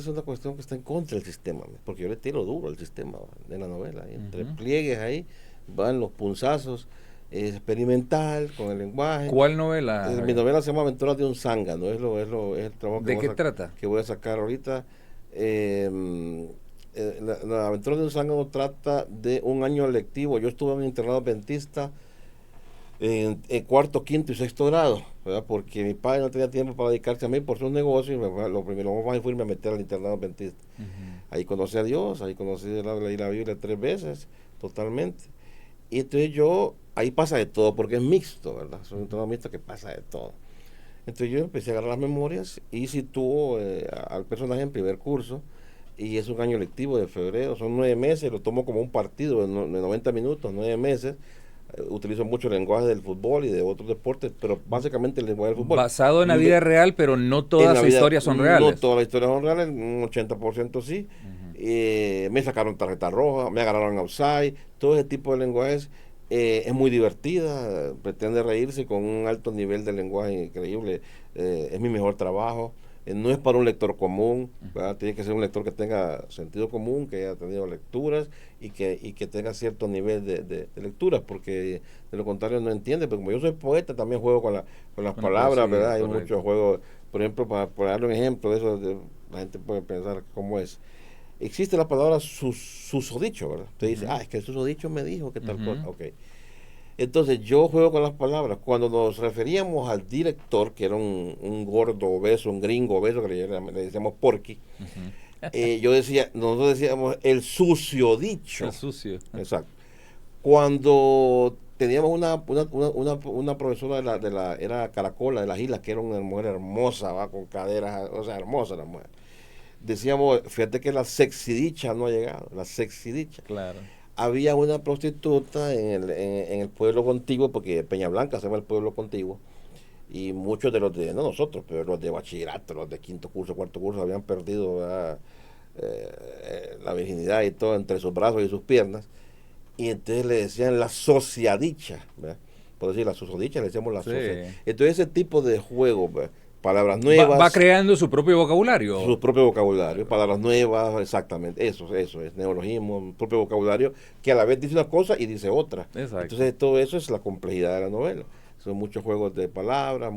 [SPEAKER 1] es una cuestión que está en contra del sistema, porque yo le tiro duro al sistema de la novela. Entre pliegues ahí van los punzazos, es experimental con el lenguaje.
[SPEAKER 2] ¿Cuál novela?
[SPEAKER 1] Mi novela se llama Aventuras de un zángano, es el trabajo
[SPEAKER 2] ¿De qué trata?
[SPEAKER 1] que voy a sacar ahorita. La aventura de un zángano trata de un año lectivo. Yo estuve en un internado adventista en cuarto, quinto y sexto grado, ¿verdad? Porque mi padre no tenía tiempo para dedicarse a mí por sus negocios y lo primero más fue irme a meter al internado adventista. Ahí conocí a Dios, ahí conocí la Biblia 3 veces, totalmente. Y entonces ahí pasa de todo, porque es mixto, ¿verdad? Es un internado mixto que pasa de todo. Entonces yo empecé a agarrar las memorias y sitúo al personaje en primer curso. Y es un año lectivo de febrero, son 9 meses, lo tomo como un partido de 90 minutos, 9 meses. Utilizo mucho el lenguaje del fútbol y de otros deportes, pero básicamente el lenguaje del fútbol.
[SPEAKER 2] Basado en la vida real, pero no todas las historias son reales.
[SPEAKER 1] No todas las historias son reales, un 80% sí. Me sacaron tarjeta roja, me agarraron outside, todo ese tipo de lenguajes Es muy divertida, pretende reírse con un alto nivel de lenguaje increíble. Es mi mejor trabajo. No es para un lector común, ¿verdad? Tiene que ser un lector que tenga sentido común, que haya tenido lecturas y que tenga cierto nivel de lectura, porque de lo contrario no entiende. Pero como yo soy poeta, también juego con las
[SPEAKER 2] Con la
[SPEAKER 1] palabras,
[SPEAKER 2] poesía,
[SPEAKER 1] ¿verdad? Hay
[SPEAKER 2] correcto.
[SPEAKER 1] muchos juegos, por ejemplo, para darle un ejemplo de eso, la gente puede pensar cómo es. Existe la palabra susodicho, ¿verdad? Usted dice,
[SPEAKER 2] Ujú.
[SPEAKER 1] es que el susodicho me dijo que tal cosa.
[SPEAKER 2] Ujú.
[SPEAKER 1] Ok. Entonces yo juego con las palabras. Cuando nos referíamos al director, que era un gordo obeso, un gringo obeso, que le decíamos Porky,
[SPEAKER 2] Ujú.
[SPEAKER 1] nosotros decíamos el sucio
[SPEAKER 2] El
[SPEAKER 1] dicho.
[SPEAKER 2] sucio.
[SPEAKER 1] Exacto. Cuando teníamos una profesora era Caracola de las Islas, que era una mujer hermosa, va, con caderas, o sea, hermosa la mujer. Decíamos, fíjate que la sexidicha no ha llegado, la sexidicha.
[SPEAKER 2] Claro.
[SPEAKER 1] Había una prostituta en el pueblo contiguo, porque Peña Blanca se llama el pueblo contiguo, y muchos de los de, no nosotros, pero los de bachillerato, los de quinto curso, cuarto curso, habían perdido, ¿verdad? La virginidad y todo entre sus brazos y sus piernas, y entonces le decían la sociadicha, ¿verdad? Por decir la susodicha, le decíamos la
[SPEAKER 2] Sí.
[SPEAKER 1] sociadicha. Entonces ese tipo de juego, ¿verdad? Palabras
[SPEAKER 2] Va
[SPEAKER 1] nuevas,
[SPEAKER 2] creando su propio vocabulario.
[SPEAKER 1] su propio vocabulario, palabras nuevas, exactamente, eso es, neologismo, propio vocabulario, que a la vez dice una cosa y dice otra.
[SPEAKER 2] Exacto.
[SPEAKER 1] Entonces todo eso es la complejidad de la novela. Son muchos juegos de palabras,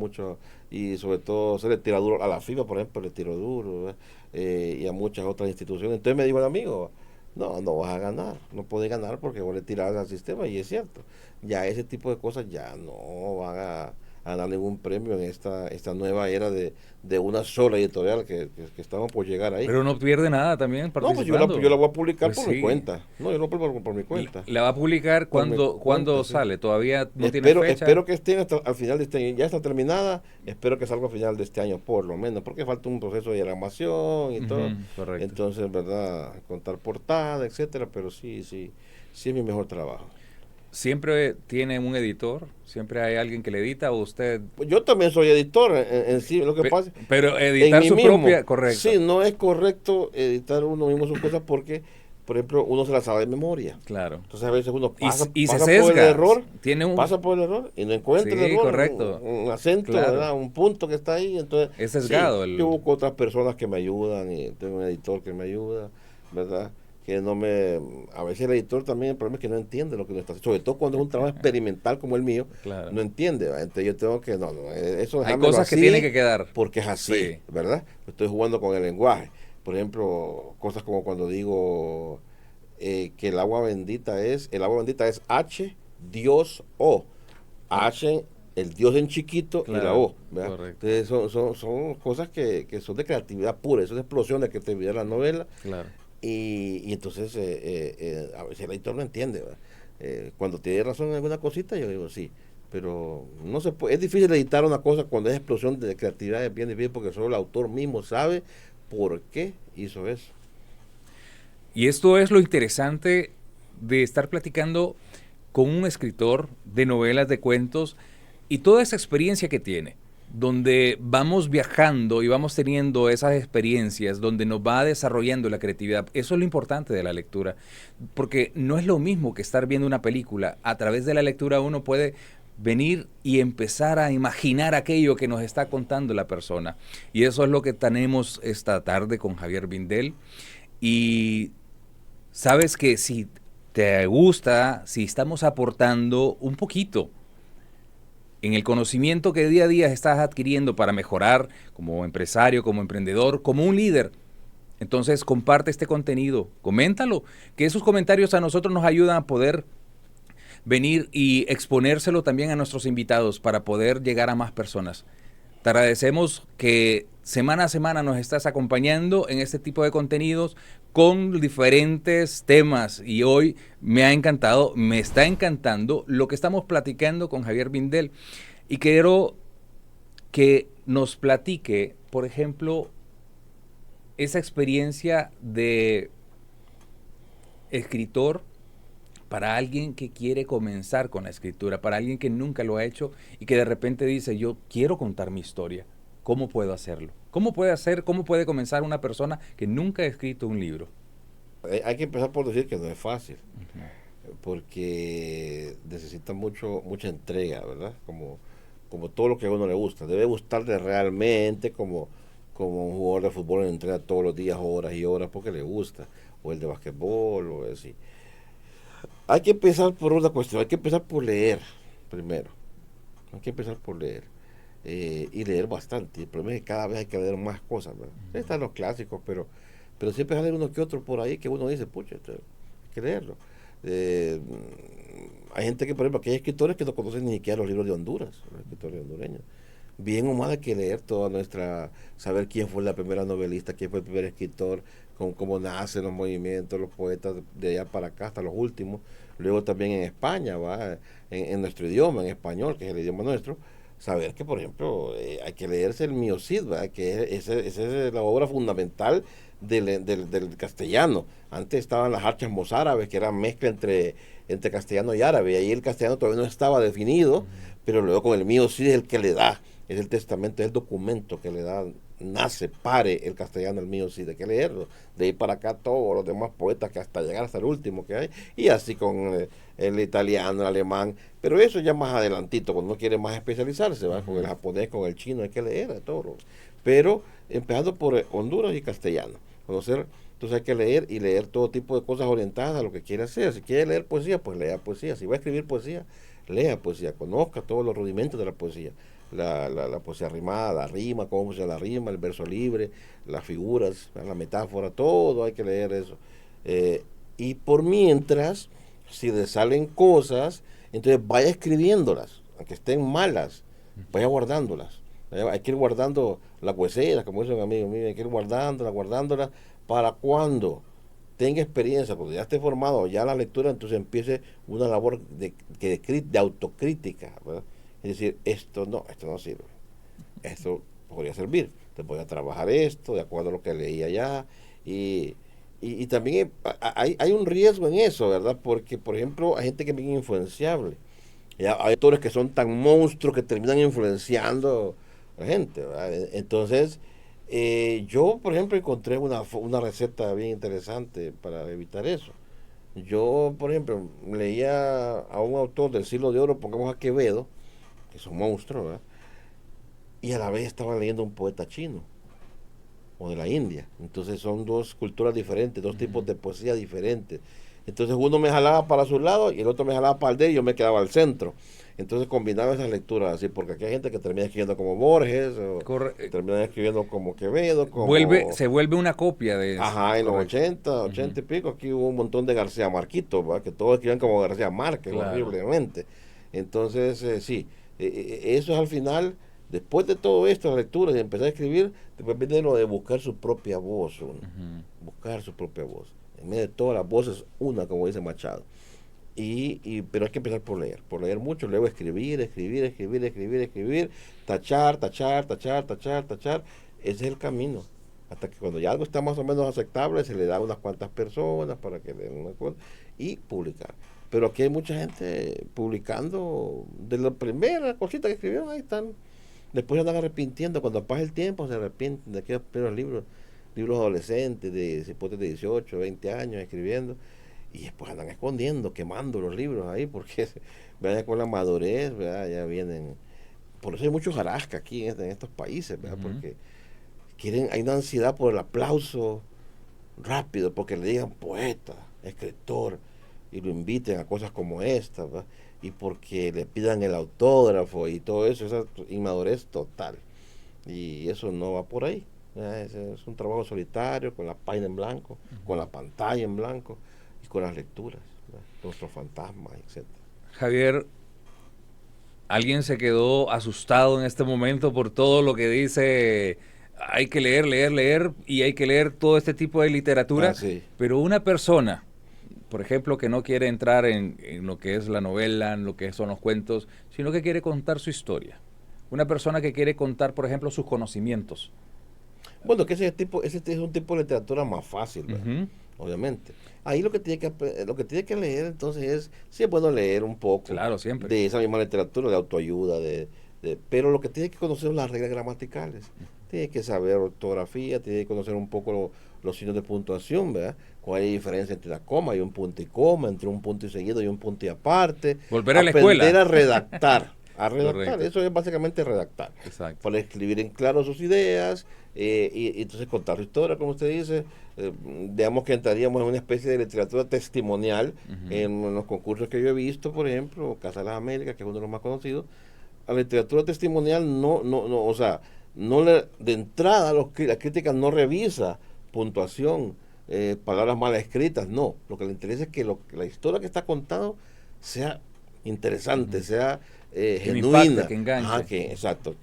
[SPEAKER 1] y sobre todo se le tira duro a la FIFA, por ejemplo, le tiro duro, ¿verdad? Y a muchas otras instituciones. Entonces me dijo el amigo, no vas a ganar, no puedes ganar porque vos le tirás al sistema, y es cierto, ya ese tipo de cosas ya no van a dar ningún premio en esta nueva era de una sola editorial que estamos por llegar ahí.
[SPEAKER 2] Pero no pierde nada también
[SPEAKER 1] No, pues
[SPEAKER 2] participando.
[SPEAKER 1] yo la voy a publicar
[SPEAKER 2] Pues
[SPEAKER 1] por mi
[SPEAKER 2] sí.
[SPEAKER 1] cuenta. No, yo lo publico por mi cuenta.
[SPEAKER 2] La va a publicar
[SPEAKER 1] Por mi
[SPEAKER 2] cuando
[SPEAKER 1] cuenta, sí.
[SPEAKER 2] sale. Todavía no tiene
[SPEAKER 1] Espero
[SPEAKER 2] fecha.
[SPEAKER 1] que esté al final de este año. Ya está terminada. Espero que salga al final de este año, por lo menos, porque falta un proceso de diagramación y todo.
[SPEAKER 2] Ujú, correcto.
[SPEAKER 1] Entonces, ¿verdad? Contar portada, etcétera. Pero sí es mi mejor trabajo.
[SPEAKER 2] ¿Siempre tiene un editor? ¿Siempre hay alguien que le edita o usted?
[SPEAKER 1] Pues yo también soy editor en sí. Lo que pasa
[SPEAKER 2] Pero
[SPEAKER 1] en
[SPEAKER 2] editar
[SPEAKER 1] mí
[SPEAKER 2] su
[SPEAKER 1] mismo,
[SPEAKER 2] propia, correcto.
[SPEAKER 1] sí, no es correcto editar uno mismo sus cosas porque, por ejemplo, uno se las sabe de memoria.
[SPEAKER 2] Claro.
[SPEAKER 1] Entonces a veces uno
[SPEAKER 2] Y se
[SPEAKER 1] pasa por el
[SPEAKER 2] sesga.
[SPEAKER 1] error,
[SPEAKER 2] Tiene un...
[SPEAKER 1] pasa por el error y no encuentra el
[SPEAKER 2] Sí,
[SPEAKER 1] error,
[SPEAKER 2] correcto.
[SPEAKER 1] un acento,
[SPEAKER 2] Claro.
[SPEAKER 1] ¿verdad? Un punto que está ahí. Entonces,
[SPEAKER 2] Es
[SPEAKER 1] sí,
[SPEAKER 2] sesgado
[SPEAKER 1] yo
[SPEAKER 2] el...
[SPEAKER 1] busco otras personas que me ayudan y tengo un editor que me ayuda, ¿verdad? Que no me... A veces el editor también, el problema es que no entiende lo que uno está haciendo, sobre todo cuando es un trabajo experimental como el mío,
[SPEAKER 2] Claro.
[SPEAKER 1] no entiende, ¿verdad? Entonces yo tengo que, eso
[SPEAKER 2] Hay
[SPEAKER 1] déjamelo
[SPEAKER 2] cosas que
[SPEAKER 1] así,
[SPEAKER 2] tienen que quedar.
[SPEAKER 1] porque es así,
[SPEAKER 2] Sí.
[SPEAKER 1] ¿verdad? Estoy jugando con el lenguaje. Por ejemplo, cosas como cuando digo que el agua bendita es H, Dios, O. H, el Dios en chiquito y la
[SPEAKER 2] Claro,
[SPEAKER 1] O, ¿verdad?
[SPEAKER 2] correcto.
[SPEAKER 1] Entonces son cosas que son de creatividad pura, eso es explosión de creatividad de la novela,
[SPEAKER 2] Claro.
[SPEAKER 1] y entonces a veces el editor no entiende, ¿verdad? Cuando tiene razón en alguna cosita, yo digo sí, pero no se puede, es difícil editar una cosa cuando es explosión de creatividad, es bien difícil porque solo el autor mismo sabe por qué hizo eso.
[SPEAKER 2] Y esto es lo interesante de estar platicando con un escritor de novelas, de cuentos, y toda esa experiencia que tiene, donde vamos viajando y vamos teniendo esas experiencias, donde nos va desarrollando la creatividad. Eso es lo importante de la lectura, porque no es lo mismo que estar viendo una película. A través de la lectura uno puede venir y empezar a imaginar aquello que nos está contando la persona. Y eso es lo que tenemos esta tarde con Javier Bindel. Y sabes que si te gusta, si estamos aportando un poquito en el conocimiento que día a día estás adquiriendo para mejorar como empresario, como emprendedor, como un líder, entonces comparte este contenido, coméntalo, que esos comentarios a nosotros nos ayudan a poder venir y exponérselo también a nuestros invitados para poder llegar a más personas. Te agradecemos que semana a semana nos estás acompañando en este tipo de contenidos con diferentes temas, y hoy me ha encantado, me está encantando lo que estamos platicando con Javier Bindel, y quiero que nos platique, por ejemplo, esa experiencia de escritor para alguien que quiere comenzar con la escritura, para alguien que nunca lo ha hecho y que de repente dice, yo quiero contar mi historia. ¿Cómo puedo hacerlo? ¿Cómo puede comenzar una persona que nunca ha escrito un libro?
[SPEAKER 1] Hay que empezar por decir que no es fácil, porque necesita mucha entrega, ¿verdad? Como todo lo que a uno le gusta. Debe gustarle realmente como un jugador de fútbol entrena todos los días horas y horas porque le gusta, o el de basquetbol, o así. Hay que empezar por una cuestión, hay que empezar por leer primero. Hay que empezar por leer. Y leer bastante. El problema es que cada vez hay que leer más cosas, ¿verdad? Están los clásicos, pero siempre hay uno que otro por ahí que uno dice, pucha, hay que leerlo. Eh, Hay gente que, por ejemplo, que hay escritores que no conocen ni siquiera los libros de Honduras, los escritores hondureños. Bien o mal hay que leer saber quién fue la primera novelista, quién fue el primer escritor, cómo nacen los movimientos, los poetas de allá para acá hasta los últimos. Luego también en España, ¿va? En nuestro idioma, en español, que es el idioma nuestro, saber que, por ejemplo, hay que leerse el Mío Cid, ¿verdad? Que esa es la obra fundamental del castellano. Antes estaban las archas mozárabes, que eran mezcla entre castellano y árabe, y ahí el castellano todavía no estaba definido, pero luego con el Mío Cid es el que le da, es el testamento, es el documento que le da, pare el castellano al Mío Cid, hay que leerlo. De ahí para acá todos los demás poetas que hasta llegar hasta el último que hay, y así con el italiano, el alemán, pero eso ya más adelantito, cuando uno quiere más especializarse, ¿va? Con el japonés, con el chino, hay que leer de todo. Pero empezando por Honduras y castellano, conocer, entonces hay que leer y leer todo tipo de cosas orientadas a lo que quiere hacer. Si quiere leer poesía, pues lea poesía. Si va a escribir poesía, lea poesía, conozca todos los rudimentos de la poesía. La poesía rimada, la rima, cómo se la rima, el verso libre, las figuras, la metáfora, todo hay que leer eso. Y por mientras, si le salen cosas, entonces vaya escribiéndolas, aunque estén malas, vaya guardándolas. Hay que ir guardando la poesía, como dice un amigo mío, hay que ir guardándola, para cuando tenga experiencia, cuando ya esté formado, ya la lectura, entonces empiece una labor de autocrítica, ¿verdad? Es decir, esto no sirve, esto podría servir, te voy a trabajar esto, de acuerdo a lo que leí allá, y también hay un riesgo en eso, ¿verdad? Porque, por ejemplo, hay gente que es bien influenciable, ya hay autores que son tan monstruos que terminan influenciando a la gente, ¿verdad? Entonces, yo, por ejemplo, encontré una receta bien interesante para evitar eso. Yo, por ejemplo, leía a un autor del siglo de oro, pongamos a Quevedo, que es un monstruo, ¿verdad? Y a la vez estaba leyendo un poeta chino o de la India. Entonces son dos culturas diferentes, dos tipos de poesía diferentes. Entonces uno me jalaba para su lado y el otro me jalaba para el de él y yo me quedaba al centro. Entonces combinaba esas lecturas así, porque aquí hay gente que termina escribiendo como Borges, o termina escribiendo como Quevedo,
[SPEAKER 2] se vuelve una copia de eso.
[SPEAKER 1] Ajá, en los 80 y pico, aquí hubo un montón de García Marquitos, ¿verdad? Que todos escribían como García Márquez, claro, horriblemente. Entonces, sí, eso es al final, después de todo esto, la lectura, y empezar a escribir, después viene lo de buscar su propia voz, buscar su propia voz. En medio de todas las voces, una, como dice Machado. Pero hay que empezar por leer mucho, luego escribir, tachar. Ese es el camino. Hasta que cuando ya algo está más o menos aceptable, se le da a unas cuantas personas para que den una cosa y publicar. Pero aquí hay mucha gente publicando de la primera cosita que escribieron, ahí están. Después se andan arrepintiendo, cuando pasa el tiempo se arrepienten de aquellos primeros libros adolescentes, de 18, 20 años escribiendo. Y después andan escondiendo, quemando los libros ahí, porque ¿verdad? Con la madurez, ¿verdad? Ya vienen. Por eso hay mucho jarasca aquí en estos países, ¿verdad? Porque hay una ansiedad por el aplauso rápido, porque le digan poeta, escritor, y lo inviten a cosas como esta, ¿verdad? Y porque le pidan el autógrafo y todo eso, esa inmadurez total. Y eso no va por ahí. Es un trabajo solitario, con la página en blanco, con la pantalla en blanco, y con las lecturas, ¿verdad? Nuestros fantasmas, etc.
[SPEAKER 2] Javier, ¿alguien se quedó asustado en este momento por todo lo que dice? Hay que leer y hay que leer todo este tipo de literatura,
[SPEAKER 1] sí.
[SPEAKER 2] Pero una persona, por ejemplo, que no quiere entrar en lo que es la novela, en lo que son los cuentos, sino que quiere contar su historia. Una persona que quiere contar, por ejemplo, sus conocimientos.
[SPEAKER 1] Bueno, que ese es un tipo de literatura más fácil, ¿verdad? Obviamente. Ahí lo que tiene que leer entonces sí es bueno leer un poco,
[SPEAKER 2] claro, siempre,
[SPEAKER 1] de esa misma literatura de autoayuda, pero lo que tiene que conocer son las reglas gramaticales. Tiene que saber ortografía, tiene que conocer un poco los signos de puntuación, ¿verdad? ¿Cuál es la diferencia entre la coma y un punto y coma, entre un punto y seguido y un punto y aparte?
[SPEAKER 2] Volver a la escuela.
[SPEAKER 1] Aprender a redactar. A redactar,
[SPEAKER 2] Correcto.
[SPEAKER 1] eso es básicamente redactar.
[SPEAKER 2] Exacto.
[SPEAKER 1] Para escribir en claro sus ideas y entonces contar su historia, como usted dice. Digamos que entraríamos en una especie de literatura testimonial en los concursos que yo he visto, por ejemplo, Casa de las Américas, que es uno de los más conocidos. La literatura testimonial no, o sea, de entrada la crítica no revisa puntuación, palabras mal escritas, no. Lo que le interesa es que la historia que está contado sea interesante, sea genuina.
[SPEAKER 2] Impacte, que enganche.
[SPEAKER 1] Ajá, exacto.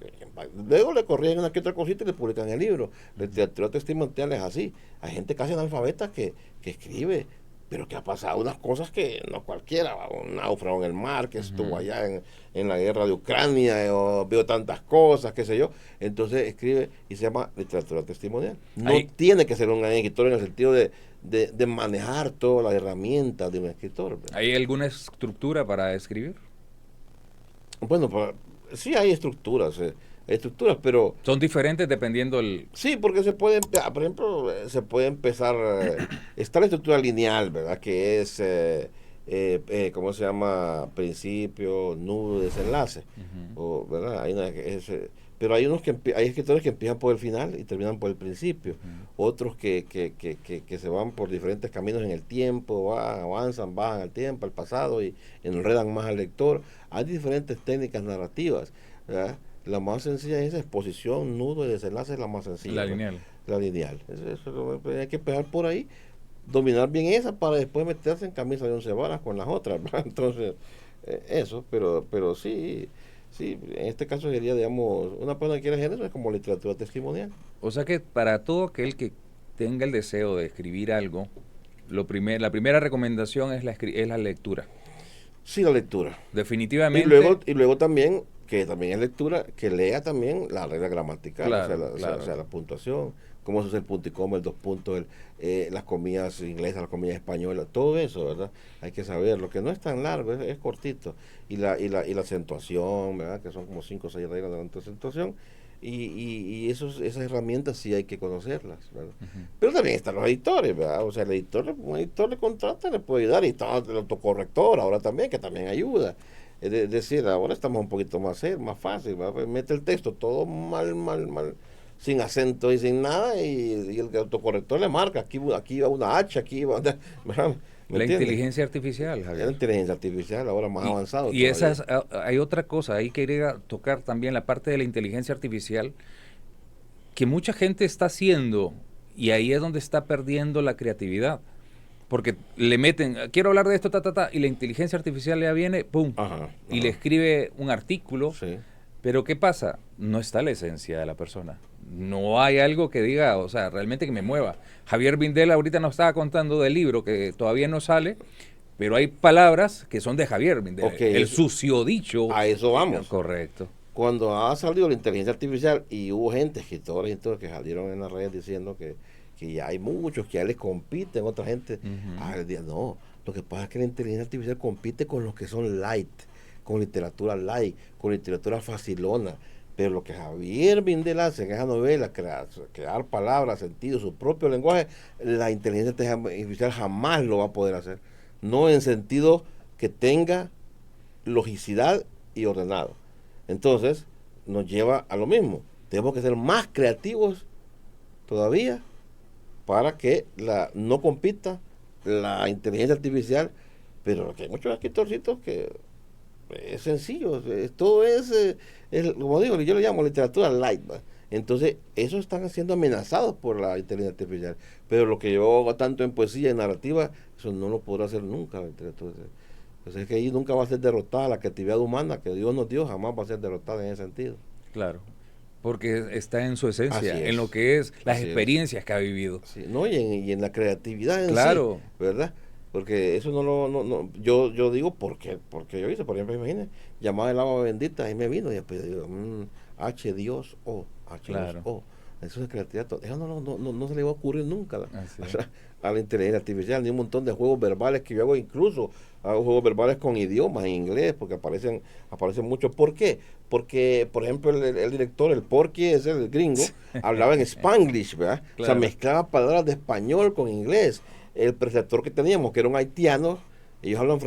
[SPEAKER 1] Luego le corrigen una que otra cosita y le publican el libro. La literatura testimonial es así. Hay gente casi analfabeta que escribe, pero que ha pasado unas cosas que no cualquiera, un náufrago en el mar, que estuvo allá en la guerra de Ucrania, o vio tantas cosas, qué sé yo. Entonces escribe y se llama literatura testimonial. No tiene que ser un escritor en el sentido de manejar todas las herramientas de un escritor, ¿verdad?
[SPEAKER 2] ¿Hay alguna estructura para escribir?
[SPEAKER 1] Bueno, sí hay estructuras, pero
[SPEAKER 2] Son diferentes dependiendo el...
[SPEAKER 1] sí, porque se puede, por ejemplo, se puede empezar, está la estructura lineal, ¿verdad? Que es, ¿cómo se llama? Principio, nudo, desenlace, ¿verdad? Pero hay hay escritores que empiezan por el final y terminan por el principio, otros que se van por diferentes caminos en el tiempo, avanzan, bajan al tiempo, al pasado y enredan más al lector. Hay diferentes técnicas narrativas, ¿verdad? La más sencilla es exposición, nudo y desenlace, es la más sencilla.
[SPEAKER 2] La lineal.
[SPEAKER 1] La lineal. Hay que empezar por ahí, dominar bien esa para después meterse en camisa de 11 varas con las otras, ¿verdad? Entonces, eso, pero sí, en este caso sería, digamos, una persona que quiere género es como literatura testimonial.
[SPEAKER 2] O sea que para todo aquel que tenga el deseo de escribir algo, la primera recomendación es la lectura.
[SPEAKER 1] Sí, la lectura.
[SPEAKER 2] Definitivamente.
[SPEAKER 1] Y luego también, que también es lectura, que lea también la regla gramatical,
[SPEAKER 2] Claro,
[SPEAKER 1] o sea, la puntuación, cómo se hace el punto y coma, el dos puntos, las comillas inglesas, las comillas españolas, todo eso, ¿verdad? Hay que saberlo, que no es tan largo, es cortito. Y la acentuación, ¿verdad? Que son como 5 o 6 reglas de la acentuación. Y esas herramientas sí hay que conocerlas, ¿verdad? Pero también están los editores, ¿verdad? O sea, un editor le contrata, le puede ayudar, y está el autocorrector ahora también, que también ayuda. Es decir, ahora estamos un poquito más fácil, ¿verdad? Mete el texto todo mal, sin acento y sin nada, y el autocorrector le marca, aquí va una H, aquí va, ¿verdad?
[SPEAKER 2] La inteligencia artificial, Javier.
[SPEAKER 1] La inteligencia artificial ahora más avanzado.
[SPEAKER 2] Y hay otra cosa, ahí quería tocar también la parte de la inteligencia artificial que mucha gente está haciendo, y ahí es donde está perdiendo la creatividad. Porque le meten, quiero hablar de esto, y la inteligencia artificial ya viene, ¡pum! Y le escribe un artículo.
[SPEAKER 1] Sí.
[SPEAKER 2] Pero ¿qué pasa? No está la esencia de la persona. No hay algo que diga, o sea, realmente que me mueva. Javier Bindel ahorita nos estaba contando del libro que todavía no sale, pero hay palabras que son de Javier Bindel. El susodicho.
[SPEAKER 1] A eso vamos.
[SPEAKER 2] Correcto.
[SPEAKER 1] Cuando ha salido la inteligencia artificial y hubo escritores y todo, que salieron en las redes diciendo que ya hay muchos que ya les compiten, otra gente. No, lo que pasa es que la inteligencia artificial compite con los que son light, con literatura light, con literatura facilona. Pero lo que Javier Bindel hace en esa novela, crear palabras, sentido, su propio lenguaje, la inteligencia artificial jamás lo va a poder hacer. No en sentido que tenga logicidad y ordenado. Entonces, nos lleva a lo mismo. Tenemos que ser más creativos todavía para que no compita la inteligencia artificial. Pero que hay muchos escritorcitos que es sencillo, todo como digo, yo lo llamo literatura light, ¿va? Entonces esos están siendo amenazados por la inteligencia artificial, pero lo que yo hago tanto en poesía y narrativa, eso no lo podrá hacer nunca la literatura. Entonces es que ahí nunca va a ser derrotada la creatividad humana que Dios nos dio, jamás va a ser derrotada en ese sentido.
[SPEAKER 2] Claro, porque está en su esencia, en lo que es las experiencias que ha vivido.
[SPEAKER 1] Sí, ¿no? y en la creatividad en
[SPEAKER 2] claro.
[SPEAKER 1] Sí, ¿verdad? Porque eso yo digo porque yo hice, por ejemplo, imagínate, llamaba el agua bendita y me vino y después digo, H Dios O, H
[SPEAKER 2] claro.
[SPEAKER 1] Dios O. Eso es creatividad. Eso no se le va a ocurrir nunca
[SPEAKER 2] Así es.
[SPEAKER 1] a la inteligencia artificial, ni un montón de juegos verbales que yo hago, incluso hago juegos verbales con idiomas en inglés, porque aparecen mucho. ¿Por qué? Porque, por ejemplo, el director, el Porky, es el gringo, hablaba en Spanglish, ¿verdad? O sea,
[SPEAKER 2] Claro.
[SPEAKER 1] mezclaba palabras de español con inglés. El preceptor que teníamos, que era un haitiano, ellos hablan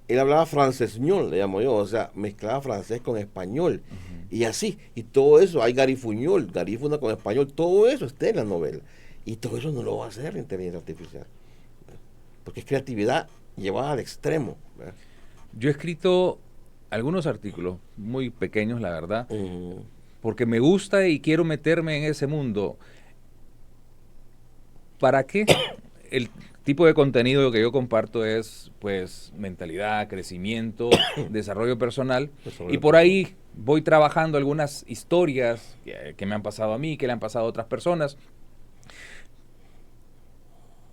[SPEAKER 1] él hablaba francesñol, le llamo yo, o sea, mezclaba francés con español. Y así, y todo eso, hay garifuñol, garífuna con español, todo eso está en la novela. Y todo eso no lo va a hacer la inteligencia artificial. Porque es creatividad llevada al extremo. ¿Verdad?
[SPEAKER 2] Yo he escrito algunos artículos muy pequeños, la verdad,
[SPEAKER 1] Mm,
[SPEAKER 2] porque me gusta y quiero meterme en ese mundo. ¿Para qué? El tipo de contenido que yo comparto es, pues, mentalidad, crecimiento, desarrollo personal,
[SPEAKER 1] desarrollo
[SPEAKER 2] y por
[SPEAKER 1] personal.
[SPEAKER 2] ahí voy trabajando algunas historias que me han pasado a mí, que le han pasado a otras personas,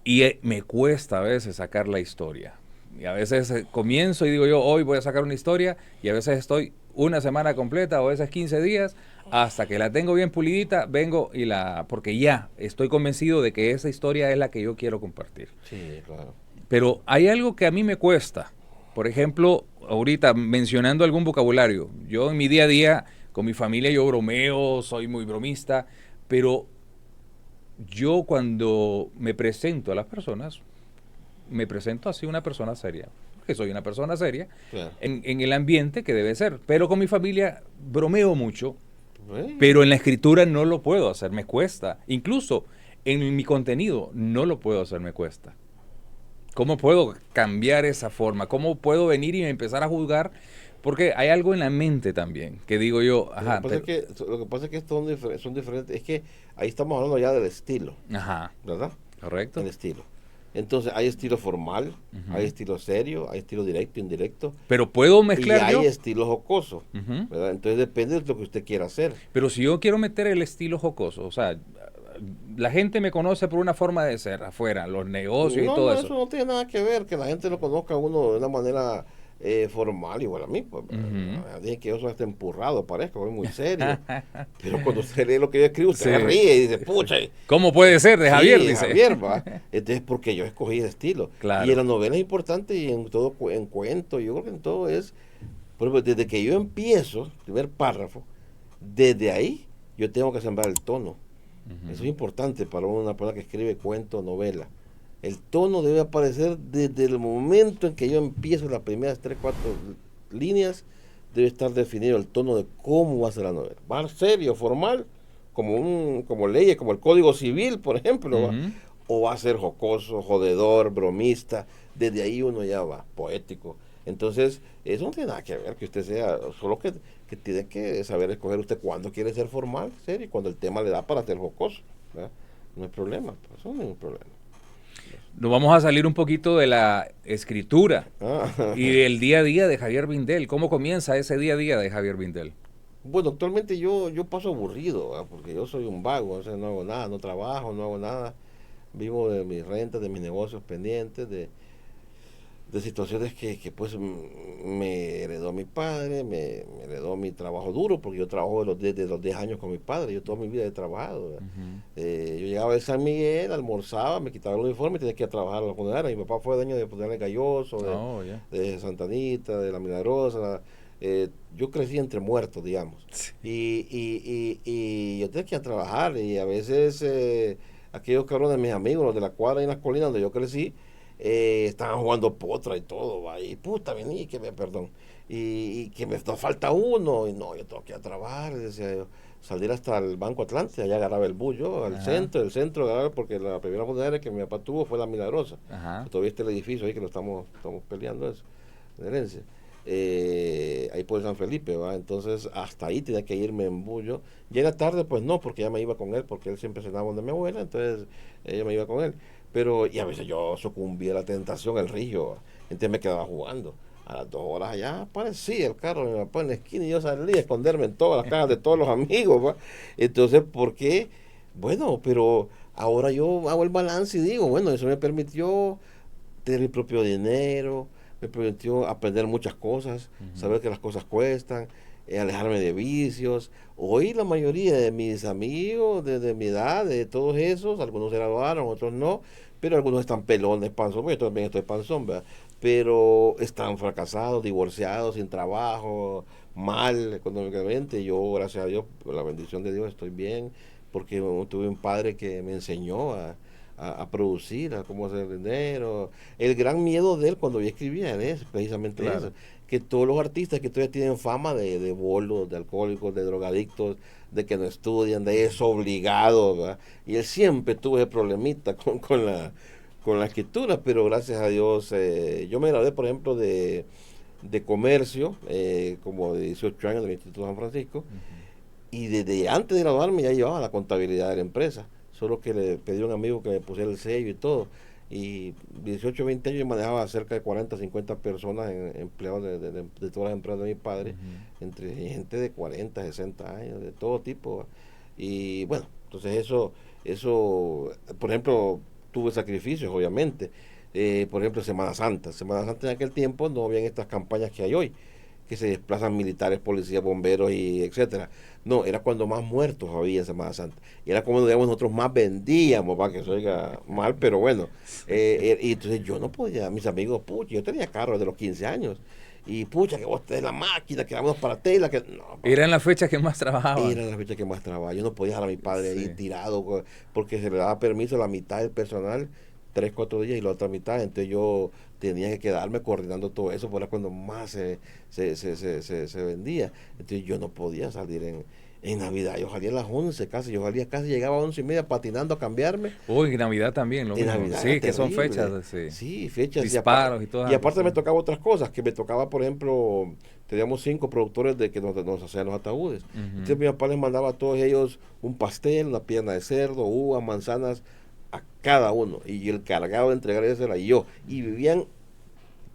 [SPEAKER 2] y me cuesta a veces sacar la historia. Y a veces comienzo y digo yo, hoy voy a sacar una historia, y a veces estoy una semana completa o a veces 15 días, hasta que la tengo bien pulidita, vengo y porque ya estoy convencido de que esa historia es la que yo quiero compartir.
[SPEAKER 1] Sí, claro.
[SPEAKER 2] Pero hay algo que a mí me cuesta. Por ejemplo, ahorita mencionando algún vocabulario, yo en mi día a día, con mi familia yo bromeo, soy muy bromista, pero yo cuando me presento a las personas, me presento así una persona seria, que soy una persona seria,
[SPEAKER 1] Claro.
[SPEAKER 2] en el ambiente que debe ser. Pero con mi familia bromeo mucho,
[SPEAKER 1] Bueno,
[SPEAKER 2] pero en la escritura no lo puedo hacer, me cuesta. Incluso en mi contenido no lo puedo hacer, me cuesta. ¿Cómo puedo cambiar esa forma? ¿Cómo puedo venir y empezar a juzgar? Porque hay algo en la mente también, que digo yo, ajá,
[SPEAKER 1] lo que pasa es que son diferentes. Es que ahí estamos hablando ya del estilo,
[SPEAKER 2] ajá,
[SPEAKER 1] ¿verdad?
[SPEAKER 2] correcto.
[SPEAKER 1] El estilo. Entonces hay estilo formal,
[SPEAKER 2] Ujú.
[SPEAKER 1] hay estilo serio, hay estilo directo, indirecto,
[SPEAKER 2] Pero puedo
[SPEAKER 1] y
[SPEAKER 2] mezclar
[SPEAKER 1] hay
[SPEAKER 2] yo.
[SPEAKER 1] estilo jocoso,
[SPEAKER 2] Ujú.
[SPEAKER 1] ¿verdad? Entonces depende de lo que usted quiera hacer.
[SPEAKER 2] Pero si yo quiero meter el estilo jocoso, o sea, la gente me conoce por una forma de ser afuera, los negocios y
[SPEAKER 1] No,
[SPEAKER 2] todo
[SPEAKER 1] no,
[SPEAKER 2] eso.
[SPEAKER 1] eso no tiene nada que ver, que la gente lo conozca a uno de una manera formal, igual a mí, pues,
[SPEAKER 2] Ujú.
[SPEAKER 1] dije que yo soy hasta empurrado, parezco, soy muy serio, pero cuando usted lee lo que yo escribo, usted se
[SPEAKER 2] Sí.
[SPEAKER 1] ríe y dice, pucha,
[SPEAKER 2] ¿Cómo puede ser de Javier?
[SPEAKER 1] sí,
[SPEAKER 2] Dice.
[SPEAKER 1] Javier, va. Entonces, porque yo escogí ese estilo. Y en
[SPEAKER 2] Claro.
[SPEAKER 1] la novela es importante y en todo, en cuento, yo creo que en todo es, por ejemplo, desde que yo empiezo, primer párrafo, desde ahí yo tengo que sembrar el tono.
[SPEAKER 2] Ujú.
[SPEAKER 1] Eso es importante para una persona que escribe cuento o novela. El tono debe aparecer desde el momento en que yo empiezo las primeras 3, 4 líneas, debe estar definido el tono de cómo va a ser la novela. ¿Va a ser serio, formal, como leyes, como el Código Civil, por ejemplo? ¿Va?
[SPEAKER 2] Ujú.
[SPEAKER 1] ¿O va a ser jocoso, jodedor, bromista? Desde ahí uno ya va, poético. Entonces, eso no tiene nada que ver que usted sea, solo que tiene que saber escoger usted cuándo quiere ser formal, serio, y cuando el tema le da para ser jocoso. ¿Verdad? No hay problema, eso no hay ningún problema.
[SPEAKER 2] Nos vamos a salir un poquito de la escritura
[SPEAKER 1] Ah,
[SPEAKER 2] y del día a día de Javier Bindel. ¿Cómo comienza ese día a día de Javier Bindel?
[SPEAKER 1] bueno, actualmente yo paso aburrido, ¿verdad? Porque yo soy un vago, o sea, no hago nada, no trabajo, no hago nada. Vivo de mis rentas, de mis negocios pendientes, de situaciones que pues me heredó mi padre, me heredó mi trabajo duro, porque yo trabajo de los 10 años con mi padre, yo toda mi vida he trabajado. ¿Verdad?
[SPEAKER 2] Ujú.
[SPEAKER 1] Yo llegaba de San Miguel, almorzaba, me quitaba el uniforme y tenía que ir a trabajar a la funeraria. Mi papá fue dueño de Funeraria Galloso,
[SPEAKER 2] Oh, ya.
[SPEAKER 1] de Santa Anita, de La Milagrosa. Yo crecí entre muertos, digamos. Y yo tenía que ir a trabajar y a veces aquellos cabrones, mis amigos, los de la cuadra y en las colinas donde yo crecí, estaban jugando potra y todo, va, y puta, vení, perdón, y que nos falta uno, y no, yo tengo que ir a trabajar, y decía yo, salir hasta el Banco Atlante, allá agarraba el bus yo, al
[SPEAKER 2] Ajá.
[SPEAKER 1] el centro agarraba, porque la primera funeraria que mi papá tuvo fue La Milagrosa,
[SPEAKER 2] Ajá.
[SPEAKER 1] todavía está el edificio ahí que lo estamos peleando eso, de herencia. Ahí por San Felipe, ¿va? Entonces hasta ahí tenía que irme en bullo. Llega tarde, pues no, porque ya me iba con él, porque él siempre cenaba donde mi abuela, entonces ella me iba con él. Pero, y a veces yo sucumbía a la tentación, el río, ¿va? Entonces me quedaba jugando. A las 2 horas allá aparecía el carro de mi papá en la esquina y yo salía a esconderme en todas las casas de todos los amigos, ¿va? Entonces, ¿por qué? Bueno, pero ahora yo hago el balance y digo, bueno, eso me permitió tener mi propio dinero, me permitió aprender muchas cosas,
[SPEAKER 2] Ujú.
[SPEAKER 1] saber que las cosas cuestan, alejarme de vicios. Hoy la mayoría de mis amigos de mi edad, de todos esos, algunos se graduaron, otros no, pero algunos están pelones, panzón, yo también estoy panzón, ¿verdad? Pero están fracasados, divorciados, sin trabajo, mal económicamente. Yo, gracias a Dios, por la bendición de Dios, estoy bien, porque tuve un padre que me enseñó a producir, a cómo hacer dinero. El gran miedo de él cuando yo escribía es precisamente
[SPEAKER 2] Claro.
[SPEAKER 1] eso, que todos los artistas que todavía tienen fama de bolos, de alcohólicos, de drogadictos, de que no estudian, de eso obligados, ¿verdad? Y él siempre tuvo ese problemita con la escritura, pero gracias a Dios, yo me gradué, por ejemplo, de comercio, como de 18 años del Instituto San Francisco, y desde antes de graduarme ya llevaba la contabilidad de la empresa, solo que le pedí a un amigo que me pusiera el sello y todo. Y 18, 20 años yo manejaba cerca de 40, 50 personas, empleados de todas las empresas de mi padre, entre gente de 40, 60 años, de todo tipo. Y bueno, entonces eso, por ejemplo, tuve sacrificios, obviamente. Por ejemplo, Semana Santa. Semana Santa en aquel tiempo no habían estas campañas que hay hoy, que se desplazan militares, policías, bomberos y etcétera. No, era cuando más muertos había en Semana Santa. Y era como, digamos, nosotros más vendíamos, para que se oiga mal, pero bueno. Y entonces yo no podía, mis amigos, pucha, yo tenía carro desde los 15 años. Y pucha, que vos tenés la máquina, que vamos para tela, que no,
[SPEAKER 2] Eran las fechas que más trabajaban.
[SPEAKER 1] era la fecha que más trabajaba. Yo no podía dejar a mi padre ahí
[SPEAKER 2] Sí.
[SPEAKER 1] tirado, porque se le daba permiso a la mitad del personal, 3, 4 días y la otra mitad. Entonces yo tenía que quedarme coordinando todo eso, porque era cuando más se vendía. Entonces yo no podía salir en Navidad. Yo salía a las 11 casi, yo salía casi, llegaba a 11:30 patinando a cambiarme.
[SPEAKER 2] Uy, en Navidad también, lo
[SPEAKER 1] En
[SPEAKER 2] mismo.
[SPEAKER 1] Navidad
[SPEAKER 2] Sí,
[SPEAKER 1] era
[SPEAKER 2] que son
[SPEAKER 1] terrible.
[SPEAKER 2] fechas. Sí.
[SPEAKER 1] Sí, fechas.
[SPEAKER 2] Disparos y todas
[SPEAKER 1] y
[SPEAKER 2] esas
[SPEAKER 1] aparte me
[SPEAKER 2] cosas.
[SPEAKER 1] tocaba otras cosas, que me tocaba, por ejemplo, teníamos 5 productores de que nos hacían los ataúdes. Entonces mi papá les mandaba a todos ellos un pastel, una pierna de cerdo, uvas, manzanas, a cada uno. Y el cargado de entregarles era yo. Y vivían,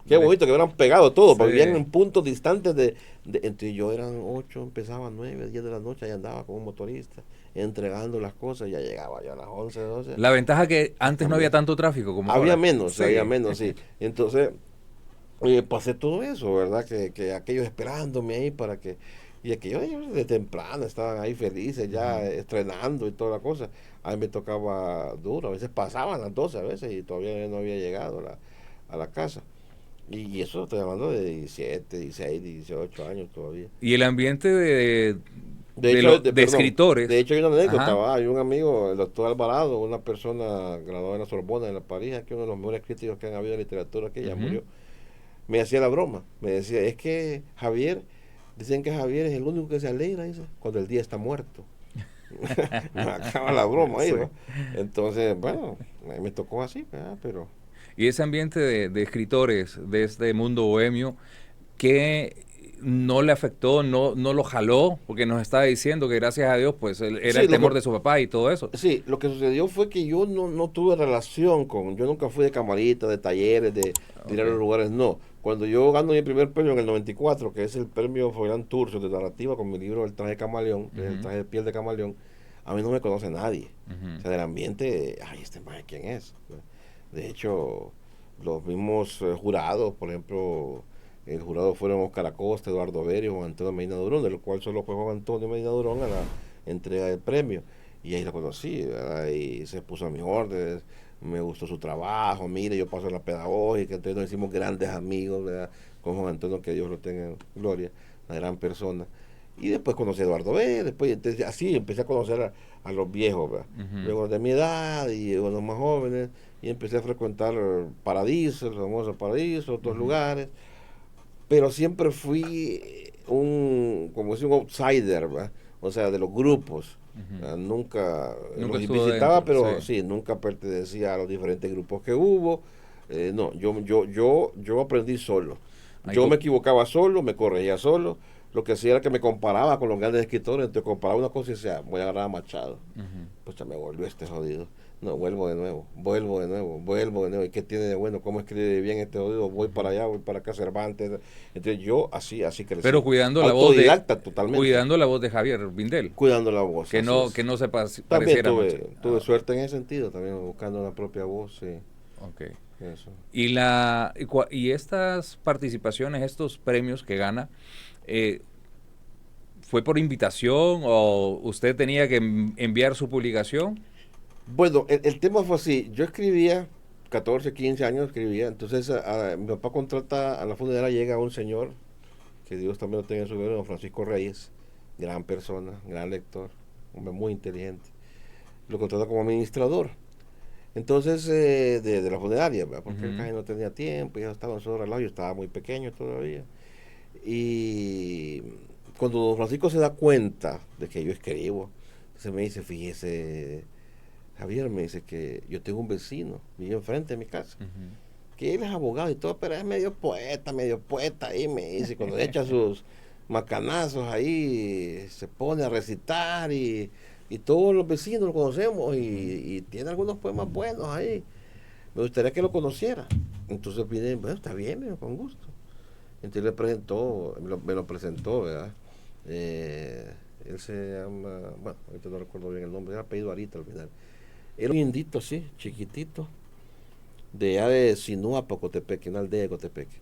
[SPEAKER 1] qué bonito, que hubieran pegado todo, porque
[SPEAKER 2] Sí.
[SPEAKER 1] vivían en puntos distantes entonces yo eran 8, empezaba 9, 10 de la noche, ahí andaba como motorista, entregando las cosas, ya llegaba ya a las 11, 12.
[SPEAKER 2] La ventaja que antes no había
[SPEAKER 1] También.
[SPEAKER 2] tanto tráfico como
[SPEAKER 1] Había
[SPEAKER 2] ahora.
[SPEAKER 1] menos,
[SPEAKER 2] Sí.
[SPEAKER 1] había menos, sí. Entonces, pasé todo eso, ¿verdad? Que aquellos esperándome ahí para que... Y aquellos ellos de temprano estaban ahí felices, ya estrenando y toda la cosa. A mí me tocaba duro, a veces pasaban las 12 a veces y todavía no había llegado a la casa. Y eso estoy hablando de 17, 16, 18 años todavía.
[SPEAKER 2] Y el ambiente
[SPEAKER 1] De hecho,
[SPEAKER 2] de
[SPEAKER 1] perdón,
[SPEAKER 2] escritores.
[SPEAKER 1] de hecho hay una anécdota,
[SPEAKER 2] Ajá.
[SPEAKER 1] ¿va? Hay un amigo, el doctor Alvarado, una persona graduada en la Sorbona, en la París, que uno de los mejores críticos que han habido de literatura, que ya
[SPEAKER 2] Ujú.
[SPEAKER 1] murió, me hacía la broma, me decía, es que Javier, dicen que Javier es el único que se alegra, dice, cuando el día está muerto. Me acaba la broma ahí,
[SPEAKER 2] Sí.
[SPEAKER 1] ¿va? Entonces, bueno, a mí me tocó así, ¿verdad? Pero
[SPEAKER 2] Y ese ambiente de escritores de este mundo bohemio que no le afectó, no lo jaló, porque nos estaba diciendo que gracias a Dios, pues era
[SPEAKER 1] sí,
[SPEAKER 2] el temor de su papá y todo eso.
[SPEAKER 1] sí, lo que sucedió fue que yo no tuve relación yo nunca fui de camarita, de talleres, de ir a los
[SPEAKER 2] Ok.
[SPEAKER 1] lugares, no. Cuando yo gano mi primer premio en el 94, que es el premio Fabián Turcio de narrativa con mi libro El traje de camaleón, que es el
[SPEAKER 2] Ujú.
[SPEAKER 1] traje de piel de camaleón, a mí no me conoce nadie.
[SPEAKER 2] Ujú.
[SPEAKER 1] O sea, del ambiente, ay, este maje, ¿quién es? De hecho, los mismos jurados, por ejemplo, el jurado fueron Oscar Acosta, Eduardo Berio, Juan Antonio Medina Durón, del cual solo fue Juan Antonio Medina Durón a la entrega del premio. Y ahí lo conocí, ¿verdad? Y se puso a mis órdenes, me gustó su trabajo, mire, yo paso en la pedagógica, entonces nos hicimos grandes amigos, ¿verdad? Con Juan Antonio, que Dios lo tenga en gloria, una gran persona. Y después conocí a Eduardo B, después entonces, así empecé a conocer a los viejos, ¿verdad?
[SPEAKER 2] Ujú.
[SPEAKER 1] Luego de mi edad y los más jóvenes, y empecé a frecuentar Paradiso, el famoso Paradiso, otros
[SPEAKER 2] Ujú.
[SPEAKER 1] lugares, pero siempre fui como decir, un outsider, ¿verdad? O sea, de los grupos.
[SPEAKER 2] Ujú.
[SPEAKER 1] Nunca
[SPEAKER 2] Nunca
[SPEAKER 1] los
[SPEAKER 2] estuvo
[SPEAKER 1] visitaba,
[SPEAKER 2] dentro,
[SPEAKER 1] pero
[SPEAKER 2] sí.
[SPEAKER 1] sí, nunca pertenecía a los diferentes grupos que hubo. No, yo aprendí solo.
[SPEAKER 2] Ahí
[SPEAKER 1] Yo me equivocaba solo, me corregía solo. Lo que hacía era que me comparaba con los grandes escritores, entonces comparaba una cosa y decía, voy a agarrar a Machado.
[SPEAKER 2] Ujú.
[SPEAKER 1] Pues ya me volvió este jodido. No, vuelvo de nuevo, vuelvo de nuevo, vuelvo de nuevo. ¿Y qué tiene de bueno? ¿Cómo escribe bien este jodido? Voy para allá, voy para acá, Cervantes. Entonces yo así crecí.
[SPEAKER 2] Pero
[SPEAKER 1] Autodidacta totalmente.
[SPEAKER 2] cuidando la voz de Javier Vindel,
[SPEAKER 1] Cuidando la voz, así es.
[SPEAKER 2] que no se
[SPEAKER 1] También
[SPEAKER 2] pareciera mucho.
[SPEAKER 1] tuve
[SPEAKER 2] Ah,
[SPEAKER 1] suerte en ese sentido, también buscando la propia voz, sí,
[SPEAKER 2] ok.
[SPEAKER 1] eso.
[SPEAKER 2] Y estas participaciones, estos premios que gana, eh, ¿Fue por invitación o usted tenía que enviar su publicación?
[SPEAKER 1] Bueno, el tema fue así. Yo escribía, 14, 15 años escribía. Entonces mi papá contrata, a la funeraria llega un señor, que Dios también lo tenga en su gloria, don Francisco Reyes, gran persona, gran lector, hombre muy inteligente. Lo contrata como administrador. Entonces, de la funeraria, ¿verdad? Porque el casi no tenía tiempo, ya estaba en su relajo, yo estaba muy pequeño todavía. Y cuando don Francisco se da cuenta de que yo escribo, se me dice, fíjese, Javier, me dice que yo tengo un vecino, vive enfrente de mi casa, que él es abogado y todo, pero es medio poeta ahí, me dice, cuando echa sus macanazos ahí, se pone a recitar y todos los vecinos lo conocemos y tiene algunos poemas buenos ahí. Me gustaría que lo conociera. Entonces pide, bueno, está bien, con gusto. Entonces me lo presentó, ¿verdad? Él se llama, bueno, ahorita no recuerdo bien el nombre, era apellido Arita al final. Era un indito así, chiquitito, de allá de Sinúa, Cotepeque, una aldea de Cotepeque.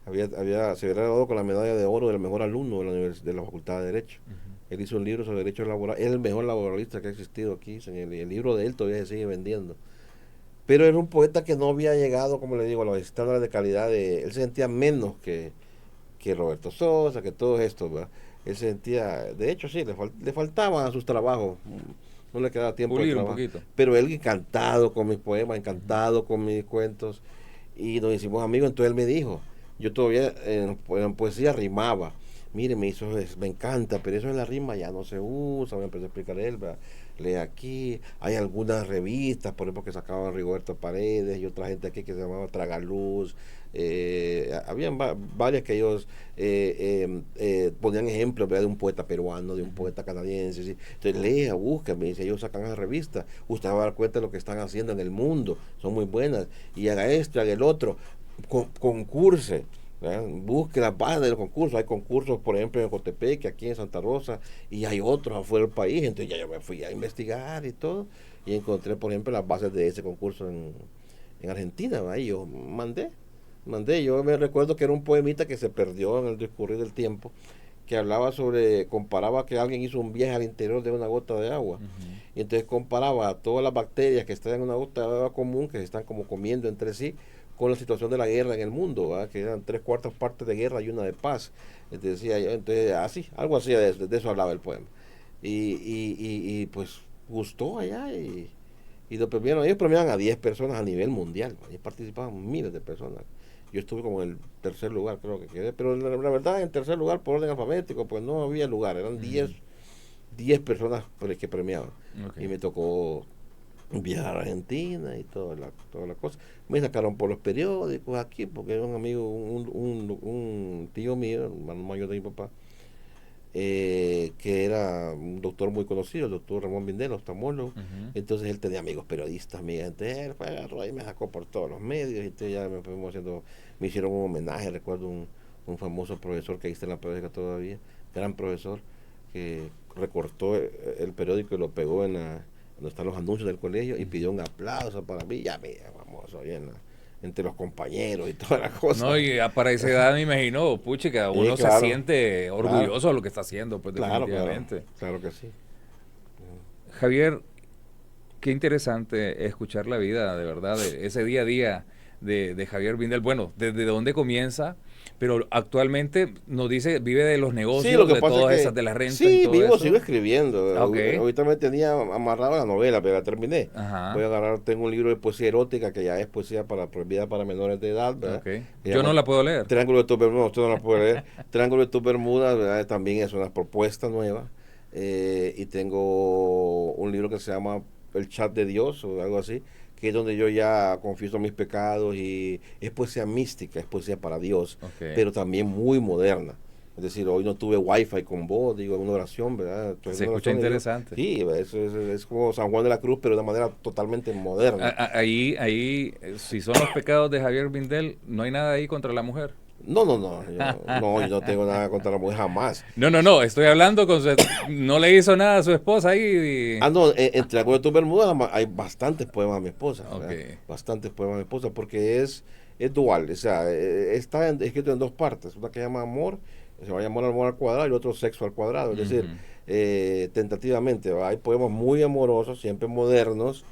[SPEAKER 1] Se había graduado con la medalla de oro del mejor alumno de la Facultad de Derecho. Él hizo un libro sobre derecho laboral, es el mejor laboralista que ha existido aquí. El libro de él todavía se sigue vendiendo. Pero era un poeta que no había llegado, como le digo, a los estándares de calidad él se sentía menos que Roberto Sosa, que todo esto, ¿verdad? Él se sentía, de hecho sí, le faltaban a sus trabajos, no le quedaba tiempo de trabajo. Pero él encantado con mis poemas, encantado con mis cuentos, y nos hicimos amigos. Entonces él me dijo, yo todavía en poesía rimaba. Mire, me encanta, pero eso en la rima ya no se usa. Me empezó a explicar él, ¿verdad? Lee aquí, hay algunas revistas, por ejemplo, que sacaba Rigoberto Paredes y otra gente aquí que se llamaba Tragaluz. Habían varias que ellos ponían ejemplos, ¿verdad? De un poeta peruano, de un poeta canadiense. ¿sí? Entonces lea, busca, me dice, ellos sacan esa revista, usted va a dar cuenta de lo que están haciendo en el mundo, son muy buenas, y haga esto, haga el otro, concurse. Busque las bases de los concursos. Hay concursos, por ejemplo, en Cotepeque, aquí en Santa Rosa, y hay otros afuera del país. Entonces ya yo me fui a investigar y todo, y encontré, por ejemplo, las bases de ese concurso en Argentina. ¿verdad? Y yo yo me recuerdo que era un poemita que se perdió en el discurrir del tiempo, que hablaba comparaba que alguien hizo un viaje al interior de una gota de agua, y entonces comparaba todas las bacterias que están en una gota de agua común, que se están como comiendo entre sí, con la situación de la guerra en el mundo, ¿verdad? Que eran 3/4 partes de guerra y una de paz. Entonces, algo así, de eso hablaba el poema. Y pues gustó allá y lo premiaron. Ellos premiaban a 10 personas a nivel mundial. Ahí participaban miles de personas. Yo estuve como en el tercer lugar, creo que quedé, pero la verdad en tercer lugar por orden alfabético, pues no había lugar, eran 10 personas por el que premiaban. Y me tocó viajar a Argentina y toda la cosa. Me sacaron por los periódicos aquí, porque era un amigo, un tío mío, hermano mayor de mi papá, que era un doctor muy conocido, el doctor Ramón Vindel, oftalmólogo. Entonces él tenía amigos periodistas, amigas. Entonces él fue, agarró y me sacó por todos los medios. Y entonces ya me hicieron un homenaje. Recuerdo un famoso profesor que ahí está en la periódica todavía, gran profesor, que recortó el periódico y lo pegó donde están los anuncios del colegio y pidió un aplauso para mí. Ya me famoso ahí entre los compañeros y todas las cosas.
[SPEAKER 2] No, y para esa edad me imagino, puche, que uno
[SPEAKER 1] claro,
[SPEAKER 2] se siente orgulloso de lo que está haciendo, pues definitivamente.
[SPEAKER 1] Claro que sí.
[SPEAKER 2] Javier, qué interesante escuchar la vida, de verdad, de ese día a día de Javier Vindel. Bueno, desde dónde comienza, pero actualmente nos dice, vive de los negocios,
[SPEAKER 1] sí, lo que
[SPEAKER 2] de
[SPEAKER 1] pasa
[SPEAKER 2] todas
[SPEAKER 1] es que,
[SPEAKER 2] esas, de la renta
[SPEAKER 1] sí,
[SPEAKER 2] y todo eso.
[SPEAKER 1] sigo escribiendo.
[SPEAKER 2] Okay.
[SPEAKER 1] Ahorita me tenía amarrado la novela, pero la terminé.
[SPEAKER 2] Ajá.
[SPEAKER 1] Voy a agarrar, tengo un libro de poesía erótica que ya es poesía prohibida para menores de edad, ¿verdad?
[SPEAKER 2] Okay. Yo no la puedo leer.
[SPEAKER 1] Triángulo de tus Bermudas, usted no la puede leer. Triángulo de tus Bermudas, ¿verdad? También es una propuesta nueva. Y tengo un libro que se llama El Chat de Dios o algo así, que es donde yo ya confieso mis pecados, y es poesía mística, es poesía para Dios, pero también muy moderna. Es decir, hoy no tuve wifi con vos, digo, en una oración, ¿verdad? Entonces,
[SPEAKER 2] se escucha interesante.
[SPEAKER 1] Sí, es como San Juan de la Cruz, pero de una manera totalmente moderna.
[SPEAKER 2] Ahí, si son los pecados de Javier Vindel, no hay nada ahí contra la mujer.
[SPEAKER 1] No, yo no tengo nada contra la mujer jamás.
[SPEAKER 2] No, estoy hablando no le hizo nada a su esposa ahí.
[SPEAKER 1] No, en Triángulo de tus Bermudas hay bastantes poemas a mi esposa.
[SPEAKER 2] Okay.
[SPEAKER 1] Bastantes poemas a mi esposa, porque es dual, o sea, está escrito en dos partes, una que se llama Amor se va a llamar amor al cuadrado y el otro sexo al cuadrado. Es decir, tentativamente, ¿va? Hay poemas muy amorosos, siempre modernos,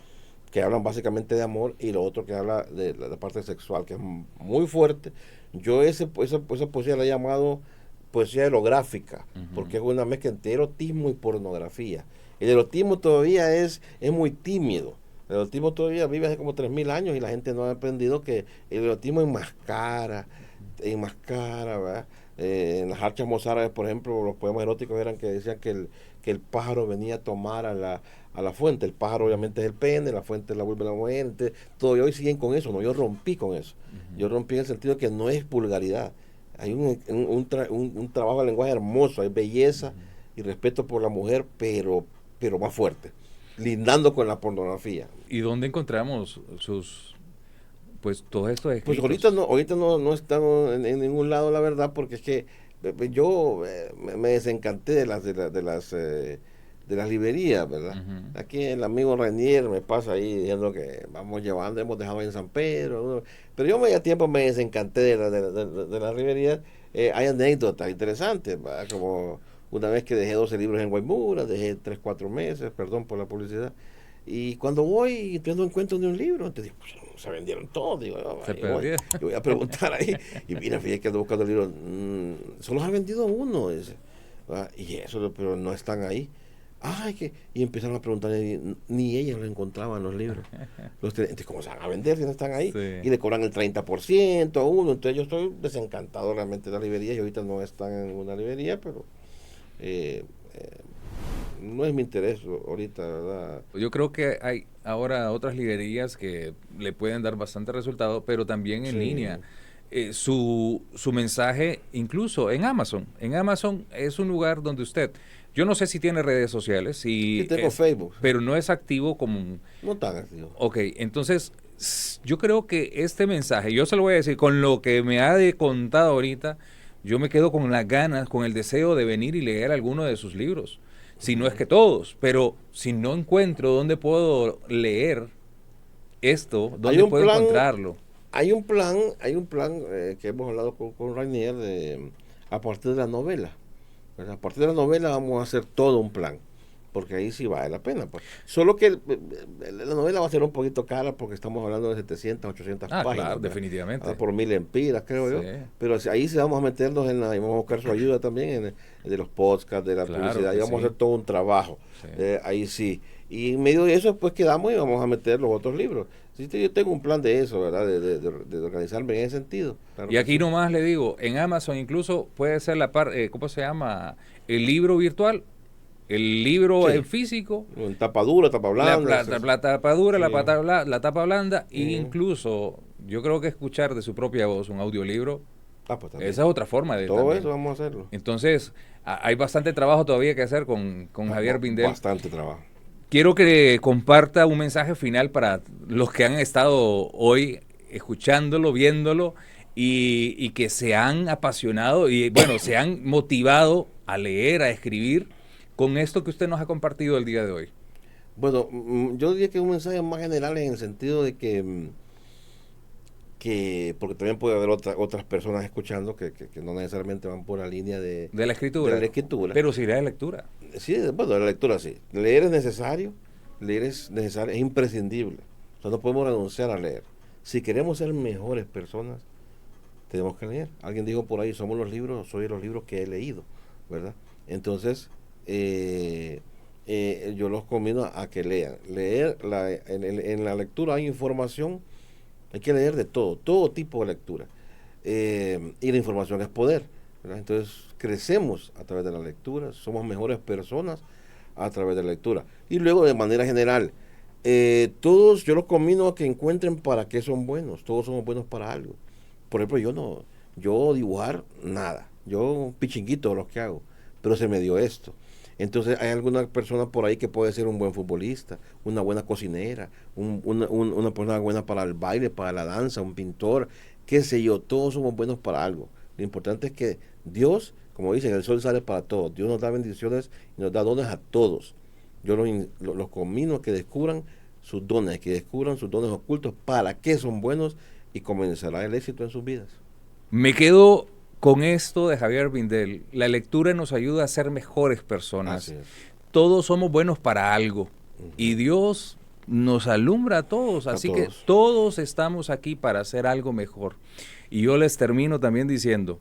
[SPEAKER 1] que hablan básicamente de amor, y lo otro que habla de la parte sexual, que es muy fuerte. Yo esa poesía la he llamado poesía erográfica, porque es una mezcla entre erotismo y pornografía. El erotismo todavía es muy tímido. El erotismo todavía vive hace como 3000 años y la gente no ha aprendido que el erotismo enmascara, ¿verdad? En las archas mozárabes, por ejemplo, los poemas eróticos eran que decían que el pájaro venía a tomar a la fuente. El pájaro obviamente es el pene, la fuente la vuelve la mujer. Entonces, todavía hoy siguen con eso, ¿no? Yo rompí con eso. Yo rompí en el sentido que no es vulgaridad. Hay un trabajo de lenguaje hermoso, hay belleza y respeto por la mujer, pero más fuerte, lindando con la pornografía.
[SPEAKER 2] ¿Y dónde encontramos pues todos estos
[SPEAKER 1] Pues
[SPEAKER 2] escritos?
[SPEAKER 1] ahorita no estamos en ningún lado, la verdad, porque es que yo me desencanté de las librerías, ¿verdad? Aquí el amigo Renier me pasa ahí diciendo que vamos llevando, hemos dejado en San Pedro, ¿no? Pero yo medio tiempo me desencanté de las librerías. Hay anécdotas interesantes, ¿verdad? Como una vez que dejé 12 libros en Guaymura, dejé 3, 4 meses, perdón por la publicidad. Y cuando voy, no encuentro ni un libro, entonces digo, pues se vendieron todos. Digo,
[SPEAKER 2] Se perdió.
[SPEAKER 1] yo voy a preguntar ahí. Y mira, fíjate que ando buscando libros, solo ha vendido uno. Dice, y eso, pero no están ahí. Y empezaron a preguntar, ni ellos lo encontraban los libros. Entonces, ¿cómo se van a vender si no están ahí?
[SPEAKER 2] Sí.
[SPEAKER 1] Y le cobran el 30% a uno. Entonces, yo estoy desencantado realmente de la librería. Y ahorita no están en una librería, pero no es mi interés ahorita, ¿verdad?
[SPEAKER 2] Yo creo que hay ahora otras librerías que le pueden dar bastante resultado, pero también en
[SPEAKER 1] Sí.
[SPEAKER 2] línea. Su mensaje, incluso en Amazon. En Amazon es un lugar donde usted, yo no sé si tiene redes sociales,
[SPEAKER 1] Sí, tengo Facebook.
[SPEAKER 2] pero no es activo como...
[SPEAKER 1] No tan activo.
[SPEAKER 2] Ok, entonces yo creo que este mensaje, yo se lo voy a decir, con lo que me ha contado ahorita, yo me quedo con las ganas, con el deseo de venir y leer alguno de sus libros. Si no es que todos, pero si no encuentro dónde puedo leer esto, dónde puedo encontrarlo.
[SPEAKER 1] Hay un plan que hemos hablado con Rainier a partir de la novela. ¿Verdad? A partir de la novela vamos a hacer todo un plan, porque ahí sí vale la pena. Pues. Solo que la novela va a ser un poquito cara porque estamos hablando de 700, 800 páginas.
[SPEAKER 2] Claro,
[SPEAKER 1] ¿verdad?
[SPEAKER 2] definitivamente.
[SPEAKER 1] Por 1000 empiras, creo yo. Pero ahí sí vamos a meternos y vamos a buscar su ayuda también de los podcasts, de la publicidad. Y vamos a hacer todo un trabajo.
[SPEAKER 2] Sí.
[SPEAKER 1] Ahí sí. Y en medio de eso, pues quedamos y vamos a meter los otros libros. Sí, yo tengo un plan de eso, ¿verdad? De organizarme en ese sentido. Claro
[SPEAKER 2] Y aquí
[SPEAKER 1] sí.
[SPEAKER 2] nomás le digo, en Amazon incluso puede ser la parte, ¿cómo se llama? El libro virtual, el libro
[SPEAKER 1] Sí.
[SPEAKER 2] en físico,
[SPEAKER 1] En tapa dura, tapa blanda.
[SPEAKER 2] la tapa dura,
[SPEAKER 1] Sí.
[SPEAKER 2] la tapa blanda, e incluso yo creo que escuchar de su propia voz un audiolibro,
[SPEAKER 1] Pues también.
[SPEAKER 2] esa es otra forma de
[SPEAKER 1] Todo
[SPEAKER 2] también.
[SPEAKER 1] eso vamos a hacerlo.
[SPEAKER 2] Entonces, hay bastante trabajo todavía que hacer con Javier Bindel.
[SPEAKER 1] Bastante trabajo.
[SPEAKER 2] Quiero que comparta un mensaje final para los que han estado hoy escuchándolo, viéndolo y que se han apasionado y bueno, se han motivado a leer, a escribir con esto que usted nos ha compartido el día de hoy.
[SPEAKER 1] Bueno, yo diría que es un mensaje más general en el sentido de que porque también puede haber otras personas escuchando que no necesariamente van por la línea
[SPEAKER 2] De la escritura.
[SPEAKER 1] de la escritura.
[SPEAKER 2] Pero sí de la lectura.
[SPEAKER 1] Sí, bueno, de la lectura sí. Leer es necesario, es imprescindible. O sea, no podemos renunciar a leer. Si queremos ser mejores personas, tenemos que leer. Alguien dijo por ahí, soy los libros que he leído, ¿verdad? Entonces, yo los convido a que lean. En la lectura hay información, hay que leer de todo tipo de lectura. Y la información es poder, ¿verdad? Entonces, crecemos a través de la lectura, somos mejores personas a través de la lectura. Y luego, de manera general, todos yo los convido a que encuentren para qué son buenos. Todos somos buenos para algo. Por ejemplo, yo dibujar, nada. Yo un pichinguito de los que hago, pero se me dio esto. Entonces hay alguna persona por ahí que puede ser un buen futbolista, una buena cocinera, una persona buena para el baile, para la danza, un pintor, qué sé yo, todos somos buenos para algo. Lo importante es que Dios, como dicen, el sol sale para todos. Dios nos da bendiciones y nos da dones a todos. Yo los conmino a que descubran sus dones ocultos, para qué son buenos y comenzará el éxito en sus vidas.
[SPEAKER 2] Me quedo con esto de Javier Bindel, la lectura nos ayuda a ser mejores personas.
[SPEAKER 1] Así es.
[SPEAKER 2] Todos somos buenos para algo y Dios nos alumbra a todos, así que todos estamos aquí para hacer algo mejor. Y yo les termino también diciendo,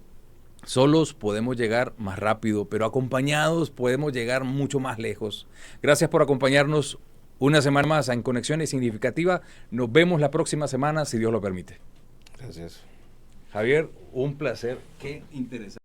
[SPEAKER 2] solos podemos llegar más rápido, pero acompañados podemos llegar mucho más lejos. Gracias por acompañarnos una semana más en Conexiones Significativas. Nos vemos la próxima semana, si Dios lo permite.
[SPEAKER 1] Gracias.
[SPEAKER 2] Javier, un placer. Qué interesante.